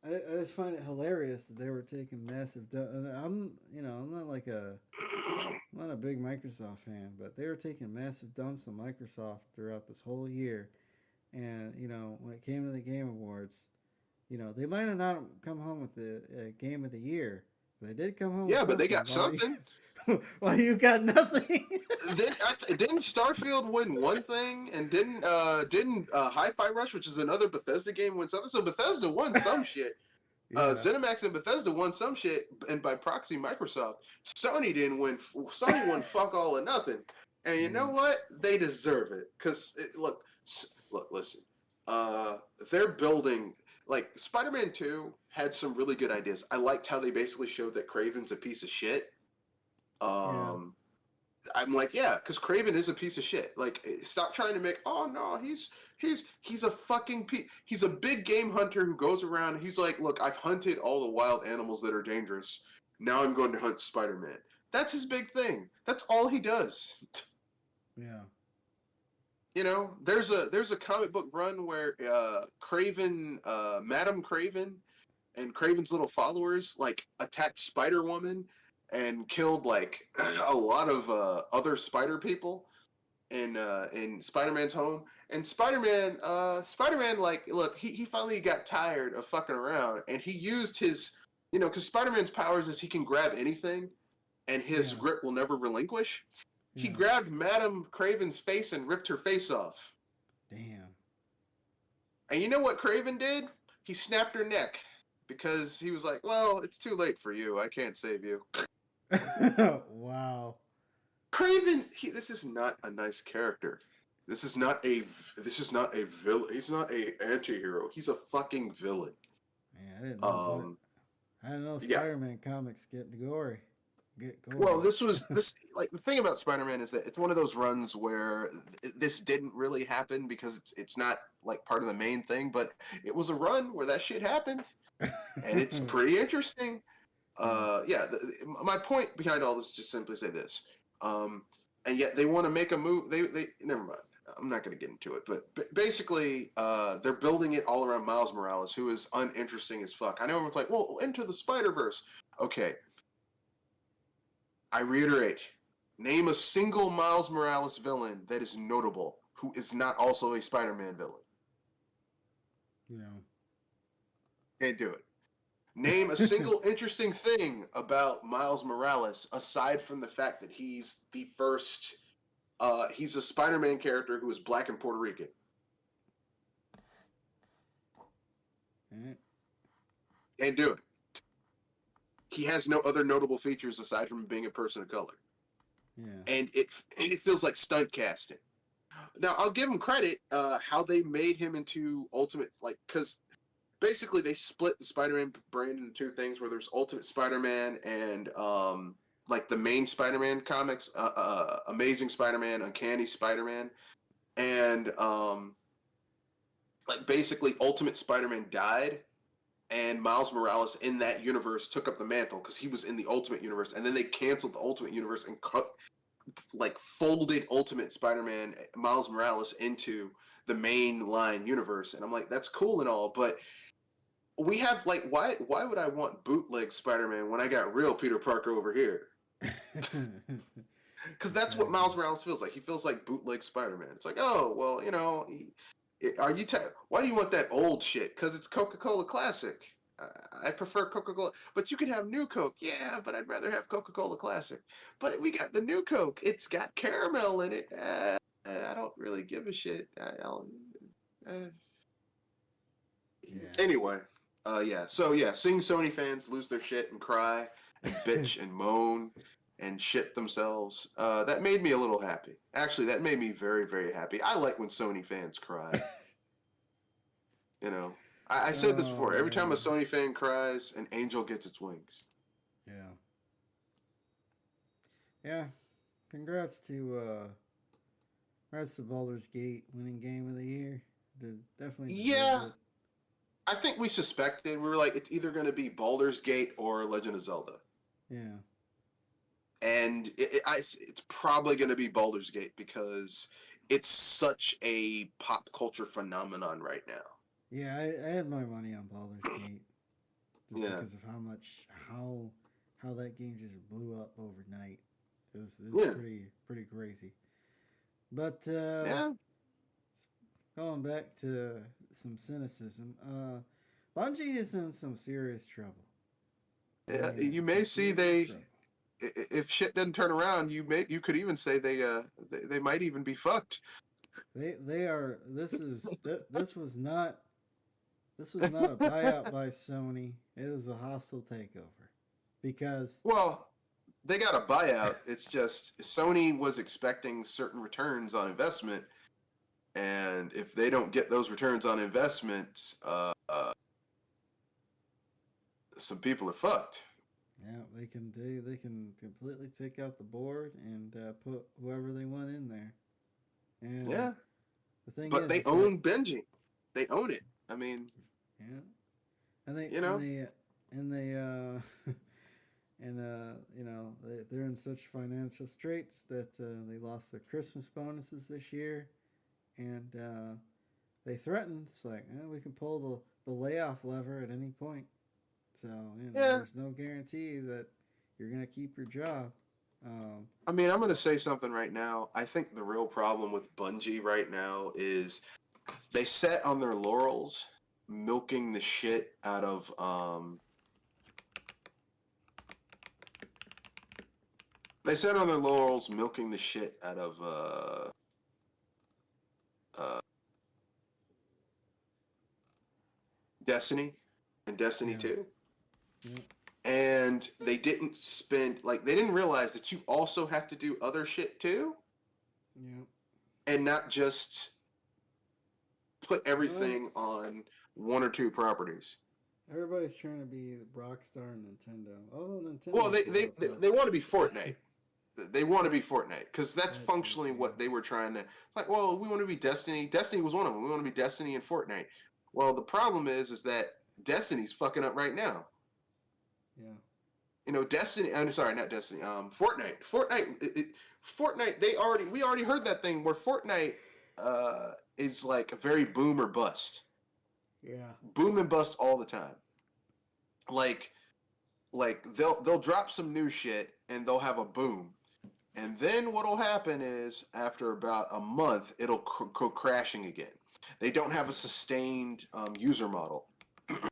I just find it hilarious that they were taking massive. I'm not a big Microsoft fan, but they were taking massive dumps on Microsoft throughout this whole year, and when it came to the Game Awards, they might have not come home with the Game of the Year, They did come home. Yeah, with but they got something. something. Well, you got nothing. Didn't Starfield win one thing, and didn't Hi-Fi Rush, which is another Bethesda game, win something? So Bethesda won some shit. Yeah. ZeniMax and Bethesda won some shit, and by proxy, Microsoft. Sony didn't win. Sony won fuck all or nothing. And you know what? They deserve it. Cause look, listen. They're building like Spider-Man 2 had some really good ideas. I liked how they basically showed that Kraven's a piece of shit. I'm like, yeah, because Craven is a piece of shit. Like, stop trying to make. Oh no, he's a fucking he's a big game hunter who goes around. He's like, look, I've hunted all the wild animals that are dangerous. Now I'm going to hunt Spider-Man. That's his big thing. That's all he does. Yeah. You know, there's a comic book run where Craven, Madam Craven, and Craven's little followers like attacked Spider-Woman and killed like a lot of other spider people in Spider-Man's home. And Spider-Man, like, look, he finally got tired of fucking around, and he used his, because Spider-Man's powers is he can grab anything, and his grip will never relinquish. He grabbed Madam Craven's face and ripped her face off. Damn. And you know what Craven did? He snapped her neck because he was like, well, it's too late for you. I can't save you. Wow. Craven, this is not a nice character. This is not a villain. He's not a anti-hero. He's a fucking villain. Man, I didn't know. I didn't know Spider-Man comics get gory. Well, this like the thing about Spider-Man is that it's one of those runs where this didn't really happen because it's not like part of the main thing, but it was a run where that shit happened, and it's pretty interesting. My point behind all this is just simply say this, and yet they want to make a move. They never mind. I'm not going to get into it, but basically, they're building it all around Miles Morales, who is uninteresting as fuck. I know everyone's like, well, Into the Spider-Verse. Okay. I reiterate, name a single Miles Morales villain that is notable, who is not also a Spider-Man villain. Can't do it. Name a single interesting thing about Miles Morales, aside from the fact that he's the first, he's a Spider-Man character who is black and Puerto Rican. Can't do it. He has no other notable features aside from being a person of color. Yeah. And it feels like stunt casting. Now, I'll give him credit, how they made him into Ultimate, like, because basically they split the Spider-Man brand into two things, where there's Ultimate Spider-Man and, like, the main Spider-Man comics, Amazing Spider-Man, Uncanny Spider-Man, and, like, basically Ultimate Spider-Man died, and Miles Morales in that universe took up the mantle because he was in the Ultimate Universe, and then they canceled the Ultimate Universe and folded Ultimate Spider-Man Miles Morales into the main line universe. And I'm like, that's cool and all, but we have like, why would I want bootleg Spider-Man when I got real Peter Parker over here? Because that's what Miles Morales feels like. He feels like bootleg Spider-Man. It's like, oh well, why do you want that old shit? Because it's Coca-Cola Classic. I prefer Coca-Cola, but you can have New Coke. Yeah, but I'd rather have Coca-Cola Classic. But we got the New Coke. It's got caramel in it. I don't really give a shit. Anyway, seeing Sony fans lose their shit and cry and bitch and moan and shit themselves, that made me a little happy. Actually, that made me very, very happy. I like when Sony fans cry. I said this before. Every time a Sony fan cries, an angel gets its wings. Yeah. Congrats to Baldur's Gate winning Game of the Year. Definitely. Yeah. I think we suspected. We were like, it's either going to be Baldur's Gate or Legend of Zelda. Yeah. And it's probably going to be Baldur's Gate because it's such a pop culture phenomenon right now. Yeah, I had my money on Baldur's Gate. Just because of how that game just blew up overnight. It was pretty crazy. But going back to some cynicism, Bungie is in some serious trouble. Yeah, Yeah, you may see they so- if shit doesn't turn around, you could even say they might even be fucked. they are. This was not a buyout by Sony. It is a hostile takeover because Well, they got a buyout. It's just Sony was expecting certain returns on investment, and if they don't get those returns on investment, some people are fucked. yeah, they can completely take out the board and put whoever they want in there. And Yeah, the thing but is, they it's like own Benji. They own it. I mean, yeah, and they you and know, they and they and you know they're in such financial straits that they lost their Christmas bonuses this year, and they threatened it's like we can pull the layoff lever at any point. So yeah. there's no guarantee that you're gonna keep your job. Um, I mean, I'm gonna say something right now. I think the real problem with Bungie right now is they sat on their laurels, milking the shit out of They sat on their laurels, milking the shit out of uh, Destiny and Destiny yeah, 2. yeah, And they didn't spend, like, they didn't realize that you also have to do other shit too, yeah. and not just put Well, everything on one or two properties. everybody's trying to be Rockstar and Nintendo. Although Well, Nintendo's they still they, up they, there. they want to be Fortnite. They want to be Fortnite because that's That's it. functionally Yeah, what they were trying to. Like, well, we want to be Destiny. Destiny was one of them. We want to be Destiny and Fortnite. Well, the problem is that Destiny's fucking up right now. yeah, You know, Destiny. I'm sorry, not Destiny. Fortnite. Fortnite. We already heard that thing where Fortnite is like a very boom or bust. yeah, Boom and bust all the time. Like they'll drop some new shit and they'll have a boom. And then what'll happen is after about a month, it'll go crashing again. They don't have a sustained user model.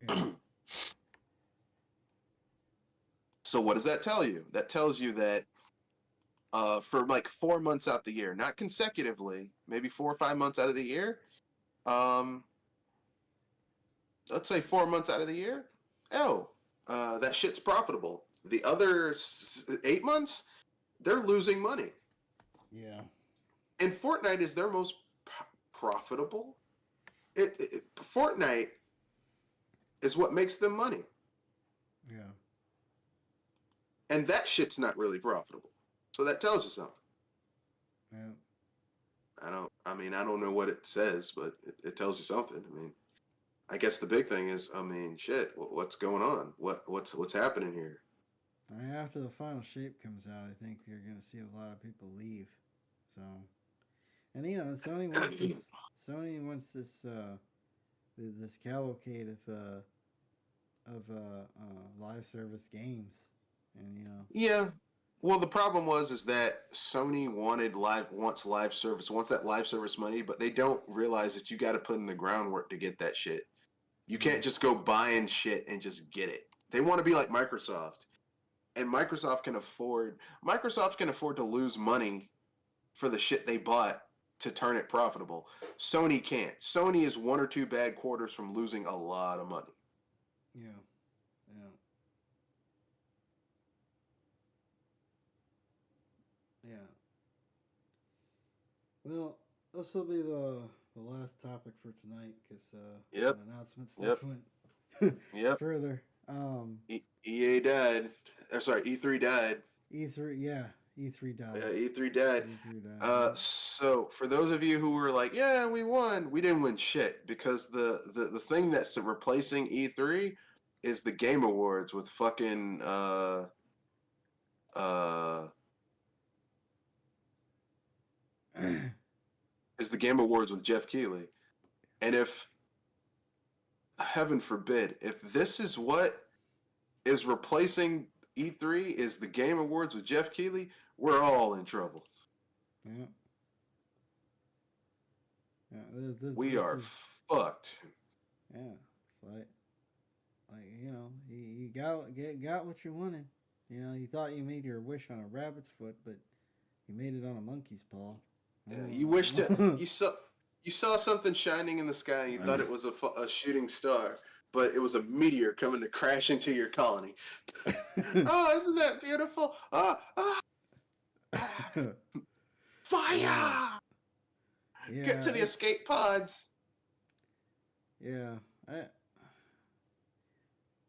yeah, So what does that tell you? That tells you that for like 4 months out the year, not consecutively, maybe 4 or 5 months out of the year, um, let's say 4 months out of the year, that shit's profitable. The other 8 months, they're losing money. yeah, And Fortnite is their most profitable. Fortnite is what makes them money, yeah. and that shit's not really profitable. So that tells you something. Yeah. I don't know what it says, but it tells you something. I mean, I guess the big thing is, I mean, shit, what's going on? What's happening here? After the final shape comes out, I think you're going to see a lot of people leave. So, and you know, Sony wants this this cavalcade of live service games, and you know, Yeah. Well, the problem is that Sony wants live service, wants that live service money, but they don't realize that you got to put in the groundwork to get that shit. You yeah, can't just go buying shit and just get it. They want to be like Microsoft, and Microsoft can afford to lose money for the shit they bought to turn it profitable. Sony can't. Sony is one or two bad quarters from losing a lot of money. yeah, yeah, yeah. Well, this will be the last topic for tonight because Yep. announcement Yep. stuff went Yep. further. EA died. Sorry, E3 died. E3, yeah, E3 died. E3 died. E3 died. So for those of you who were like, yeah, we won, we didn't win shit because the thing that's replacing E3 is the Game Awards with fucking is the Game Awards with Jeff Keighley. And if heaven forbid, if this is what is replacing E3 is the Game Awards with Jeff Keighley, we're all in trouble. Yeah. Yeah, We this are is, fucked. yeah. It's like you got what you wanted. You thought you made your wish on a rabbit's foot, but you made it on a monkey's paw. Yeah, you wished it. You saw something shining in the sky, and you thought it was a shooting star, but it was a meteor coming to crash into your colony. Oh, isn't that beautiful? Fire! Yeah, Get to the escape pods. Yeah,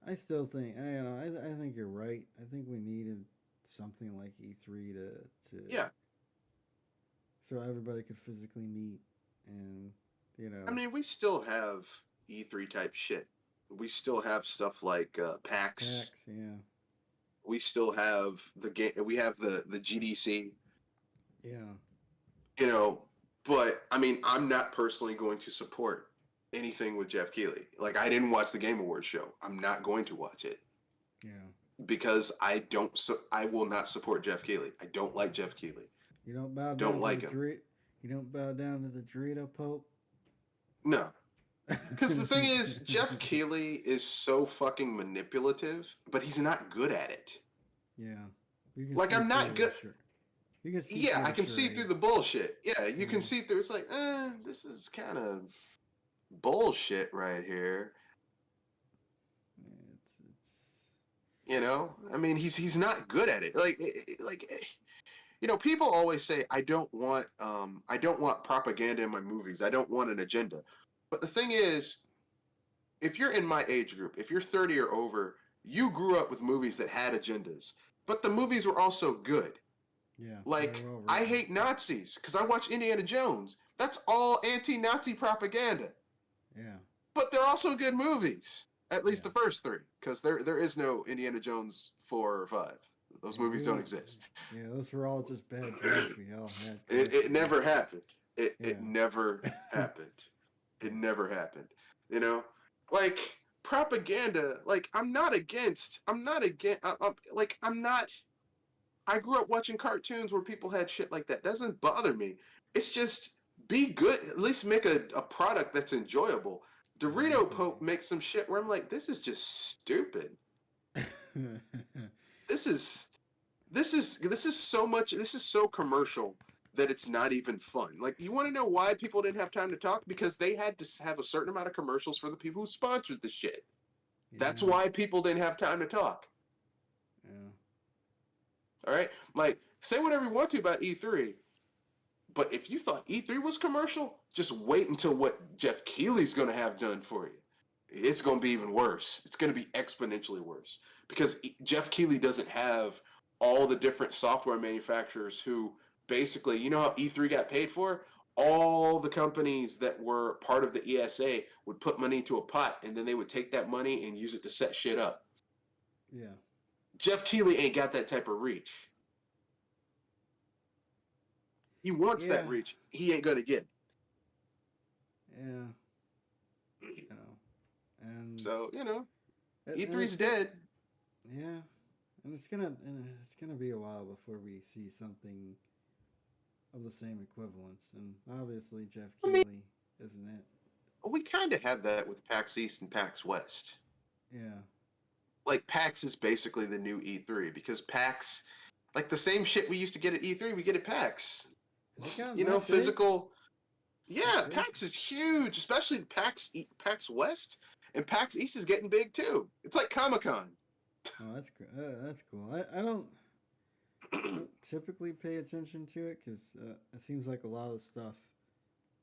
I still think I think you're right. I think we needed something like E3 to Yeah. so everybody could physically meet and I mean, we still have E3 type shit. We still have stuff like PAX. PAX, yeah. We still have the game. We have the GDC. Yeah. But I mean, I'm not personally going to support anything with Jeff Keighley. Like, I didn't watch the Game Awards show. I'm not going to watch it. Yeah. Because I will not support Jeff Keighley. I don't like Jeff Keighley. You don't bow down Don't to like the him. You don't bow down to the Dorito Pope? No. Because the thing is, Jeff Keighley is so fucking manipulative, but he's not good at it. Yeah. You can Like, see I'm not through good. the shirt. You can see Yeah, through I the can see charade. through the bullshit. Yeah, you can see through. It's like, this is kind of bullshit right here. It's I mean, he's not good at it. People always say I don't want propaganda in my movies. I don't want an agenda. But the thing is, if you're in my age group, if you're 30 or over, you grew up with movies that had agendas, but the movies were also good. yeah. Like, very well I written. hate Nazis because I watch Indiana Jones. That's all anti-Nazi propaganda. Yeah. But they're also good movies. At least Yeah. the first three, because there is no Indiana Jones 4 or 5. Those Yeah, movies we don't were- exist. Yeah, those were all just bad dreams we all had. It never happened. It Yeah. never happened. It never happened. Like, propaganda. Like, I'm not. I grew up watching cartoons where people had shit like that. That doesn't bother me. It's just be good. At least make a product that's enjoyable. Dorito Pope makes some shit where I'm like, this is just stupid. This is so commercial that it's not even fun. Like, you want to know why people didn't have time to talk? Because they had to have a certain amount of commercials for the people who sponsored the shit. That's Yeah. why people didn't have time to talk. Yeah. All right? Like, say whatever you want to about E3, but if you thought E3 was commercial, just wait until what Jeff Keighley's going to have done for you. It's going to be even worse. It's going to be exponentially worse because Jeff Keighley doesn't have all the different software manufacturers who basically, you know how E3 got paid for? All the companies that were part of the ESA would put money into a pot, and then they would take that money and use it to set shit up. Yeah. Jeff Keighley ain't got that type of reach. He wants that Yeah. reach. He ain't going to get it. Yeah. And So, and E3's it's- dead. Yeah. And it's gonna be a while before we see something of the same equivalence. And obviously Jeff Keighley isn't it. We kind of have that with PAX East and PAX West. Yeah. Like, PAX is basically the new E3 because PAX, like, the same shit we used to get at E3, we get at PAX. Has it gotten that big? Physical. Yeah, That's big. PAX is huge, especially PAX West, and PAX East is getting big too. It's like Comic-Con. Oh, that's cool. I don't typically pay attention to it because it seems like a lot of the stuff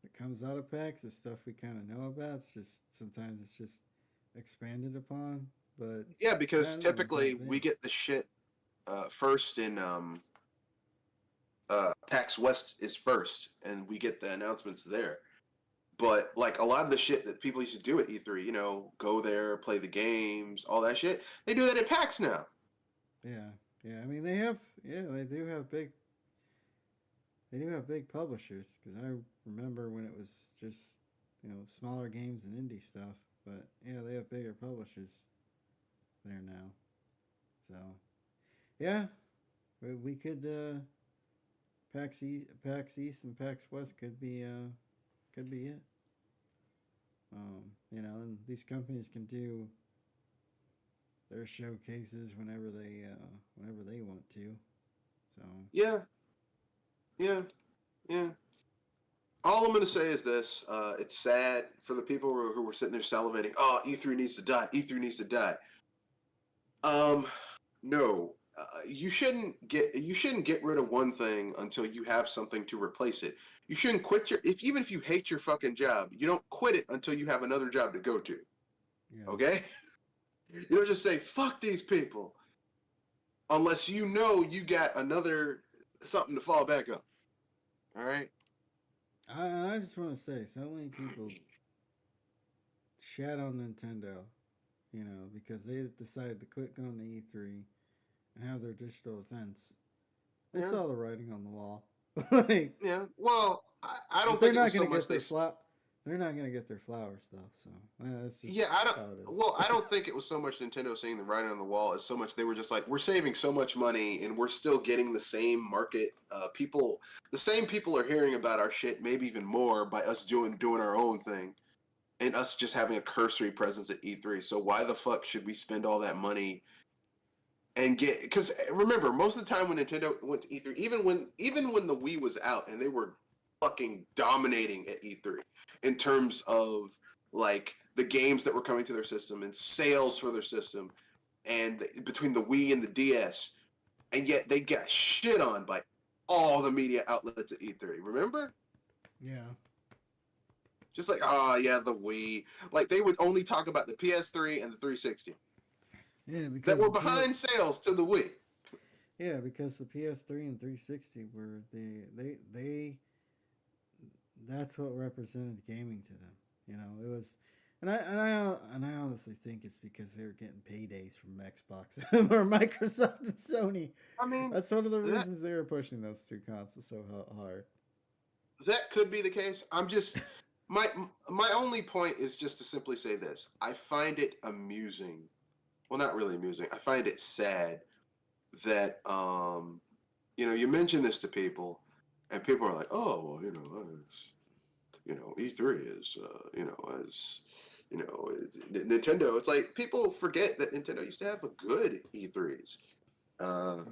that comes out of PAX is stuff we kind of know about. It's just sometimes it's just expanded upon, but Yeah, because I don't know, it's typically that we big. get the shit first in PAX West is first, and we get the announcements there. But, like, a lot of the shit that people used to do at E3, go there, play the games, all that shit, they do that at PAX now. Yeah. I mean, they do have big publishers because I remember when it was just smaller games and indie stuff. But yeah, they have bigger publishers there now. So yeah, we could PAX East and PAX West could be it. And these companies can do their showcases whenever they want to. So Yeah, yeah, yeah. All I'm going to say is this: it's sad for the people who were sitting there salivating. Oh, E3 needs to die. E3 needs to die. Um, no, you shouldn't get rid of one thing until you have something to replace it. You shouldn't quit even if you hate your fucking job, you don't quit it until you have another job to go to. yeah, Okay? You don't just say fuck these people unless you know you got another something to fall back on. All right? I just want to say, so many people shat on Nintendo, because they decided to quit going to E3 and have their digital events. They Yeah. saw the writing on the wall. Like, Yeah. Well, I don't but they're think it not was so going to much get they're not going to get their flowers though. So that's just Yeah, how it is. well, I don't think it was so much Nintendo seeing the writing on the wall as so much they were just like, we're saving so much money and we're still getting the same market people. The same people are hearing about our shit, maybe even more by us doing our own thing, and us just having a cursory presence at E3. So why the fuck should we spend all that money and get? Because remember, most of the time when Nintendo went to E3, even when the Wii was out and they were fucking dominating at E3 in terms of like the games that were coming to their system and sales for their system, and between the Wii and the DS, and yet they got shit on by all the media outlets at E3. Remember? Yeah. Just like, oh yeah, the Wii. Like they would only talk about the PS3 and the 360 Yeah, because that were behind sales to the Wii. Yeah, because the PS3 and 360 were they that's what represented gaming to them. It was, and I honestly think it's because they were getting paydays from Xbox or Microsoft and Sony. I mean, That's one of the reasons they were pushing those two consoles so hard. that could be the case. I'm just my only point is just to simply say this. I find it amusing. Well, not really amusing. I find it sad that you mention this to people and people are like, "Oh, well, E3 is Nintendo." It's like people forget that Nintendo used to have a good E3s. Uh,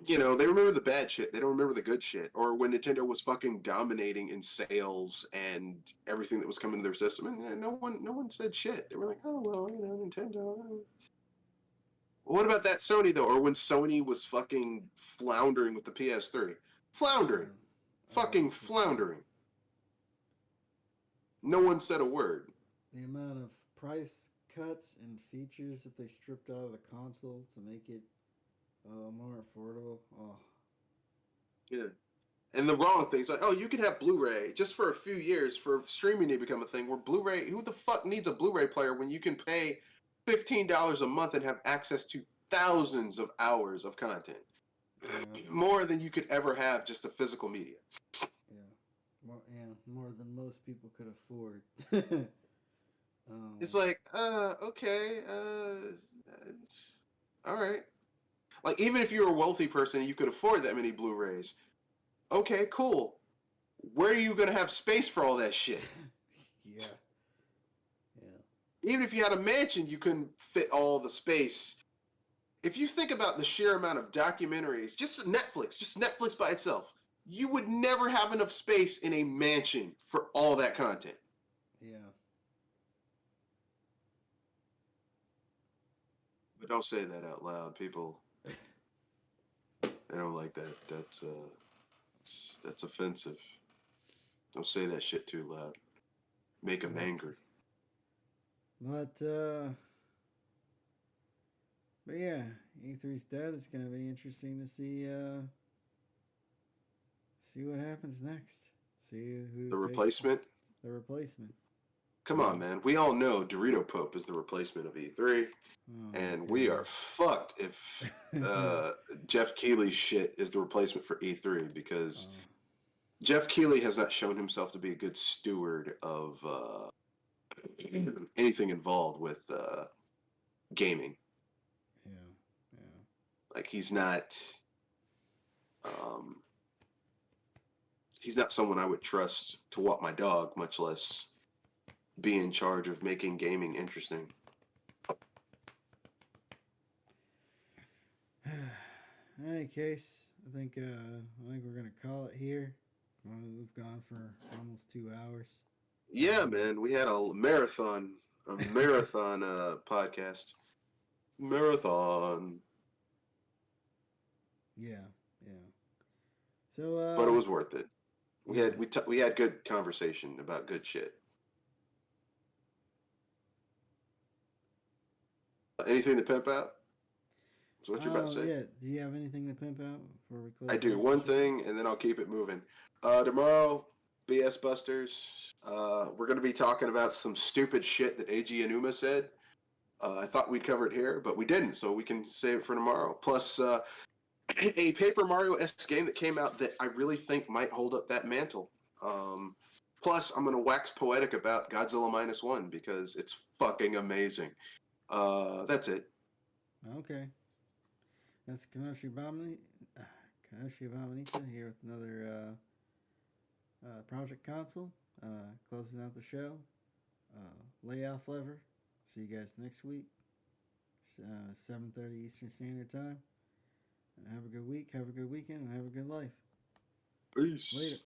they remember the bad shit. They don't remember the good shit. Or when Nintendo was fucking dominating in sales and everything that was coming to their system, and no one said shit. They were like, "Oh well, Nintendo." What about that Sony though? Or when Sony was fucking floundering with the PS3, floundering, fucking floundering. No one said a word. The amount of price cuts and features that they stripped out of the console to make it more affordable. Oh. Yeah. And the wrong things like, oh, you could have Blu-ray just for a few years for streaming to become a thing. Where Blu-ray, who the fuck needs a Blu-ray player when you can pay $15 a month and have access to thousands of hours of content, more than you could ever have just a physical media. More than most people could afford. It's like, okay, all right. Like, even if you're a wealthy person and you could afford that many Blu-rays, okay, cool. Where are you going to have space for all that shit? Yeah. Even if you had a mansion, you couldn't fit all the space. If you think about the sheer amount of documentaries, just Netflix by itself, you would never have enough space in a mansion for all that content. Yeah. But don't say that out loud. People, they don't like that. That's offensive. Don't say that shit too loud. Make them angry. But yeah, E3's dead. It's gonna be interesting to see what happens next. See who The replacement. The replacement. Come on, man. We all know Dorito Pope is the replacement of E3. And we are fucked if Jeff Keighley's shit is the replacement for E3 because Jeff Keighley has not shown himself to be a good steward of anything involved with gaming. Yeah. Like he's not someone I would trust to walk my dog, much less be in charge of making gaming interesting. In any case, I think we're gonna call it here. We've gone for almost 2 hours. Yeah, man, we had a marathon podcast. Marathon. Yeah, yeah. So, But it was worth it. Yeah. We had good conversation about good shit. Anything to pimp out? That's what you're about to say. Yeah. Do you have anything to pimp out before we close? I do out one the show? thing, and then I'll keep it moving. Tomorrow, BS Busters. We're going to be talking about some stupid shit that AG Anuma said. I thought we'd cover it here, but we didn't, so we can save it for tomorrow. Plus, a Paper Mario-esque game that came out that I really think might hold up that mantle. Plus, I'm going to wax poetic about Godzilla -1 because it's fucking amazing. That's it. Okay. That's Kanoshi Abominita here with another Project Console. Closing out the show. Layoff Lever. See you guys next week. 7:30 Eastern Standard Time. Have a good week. Have a good weekend. And have a good life. Peace. Later.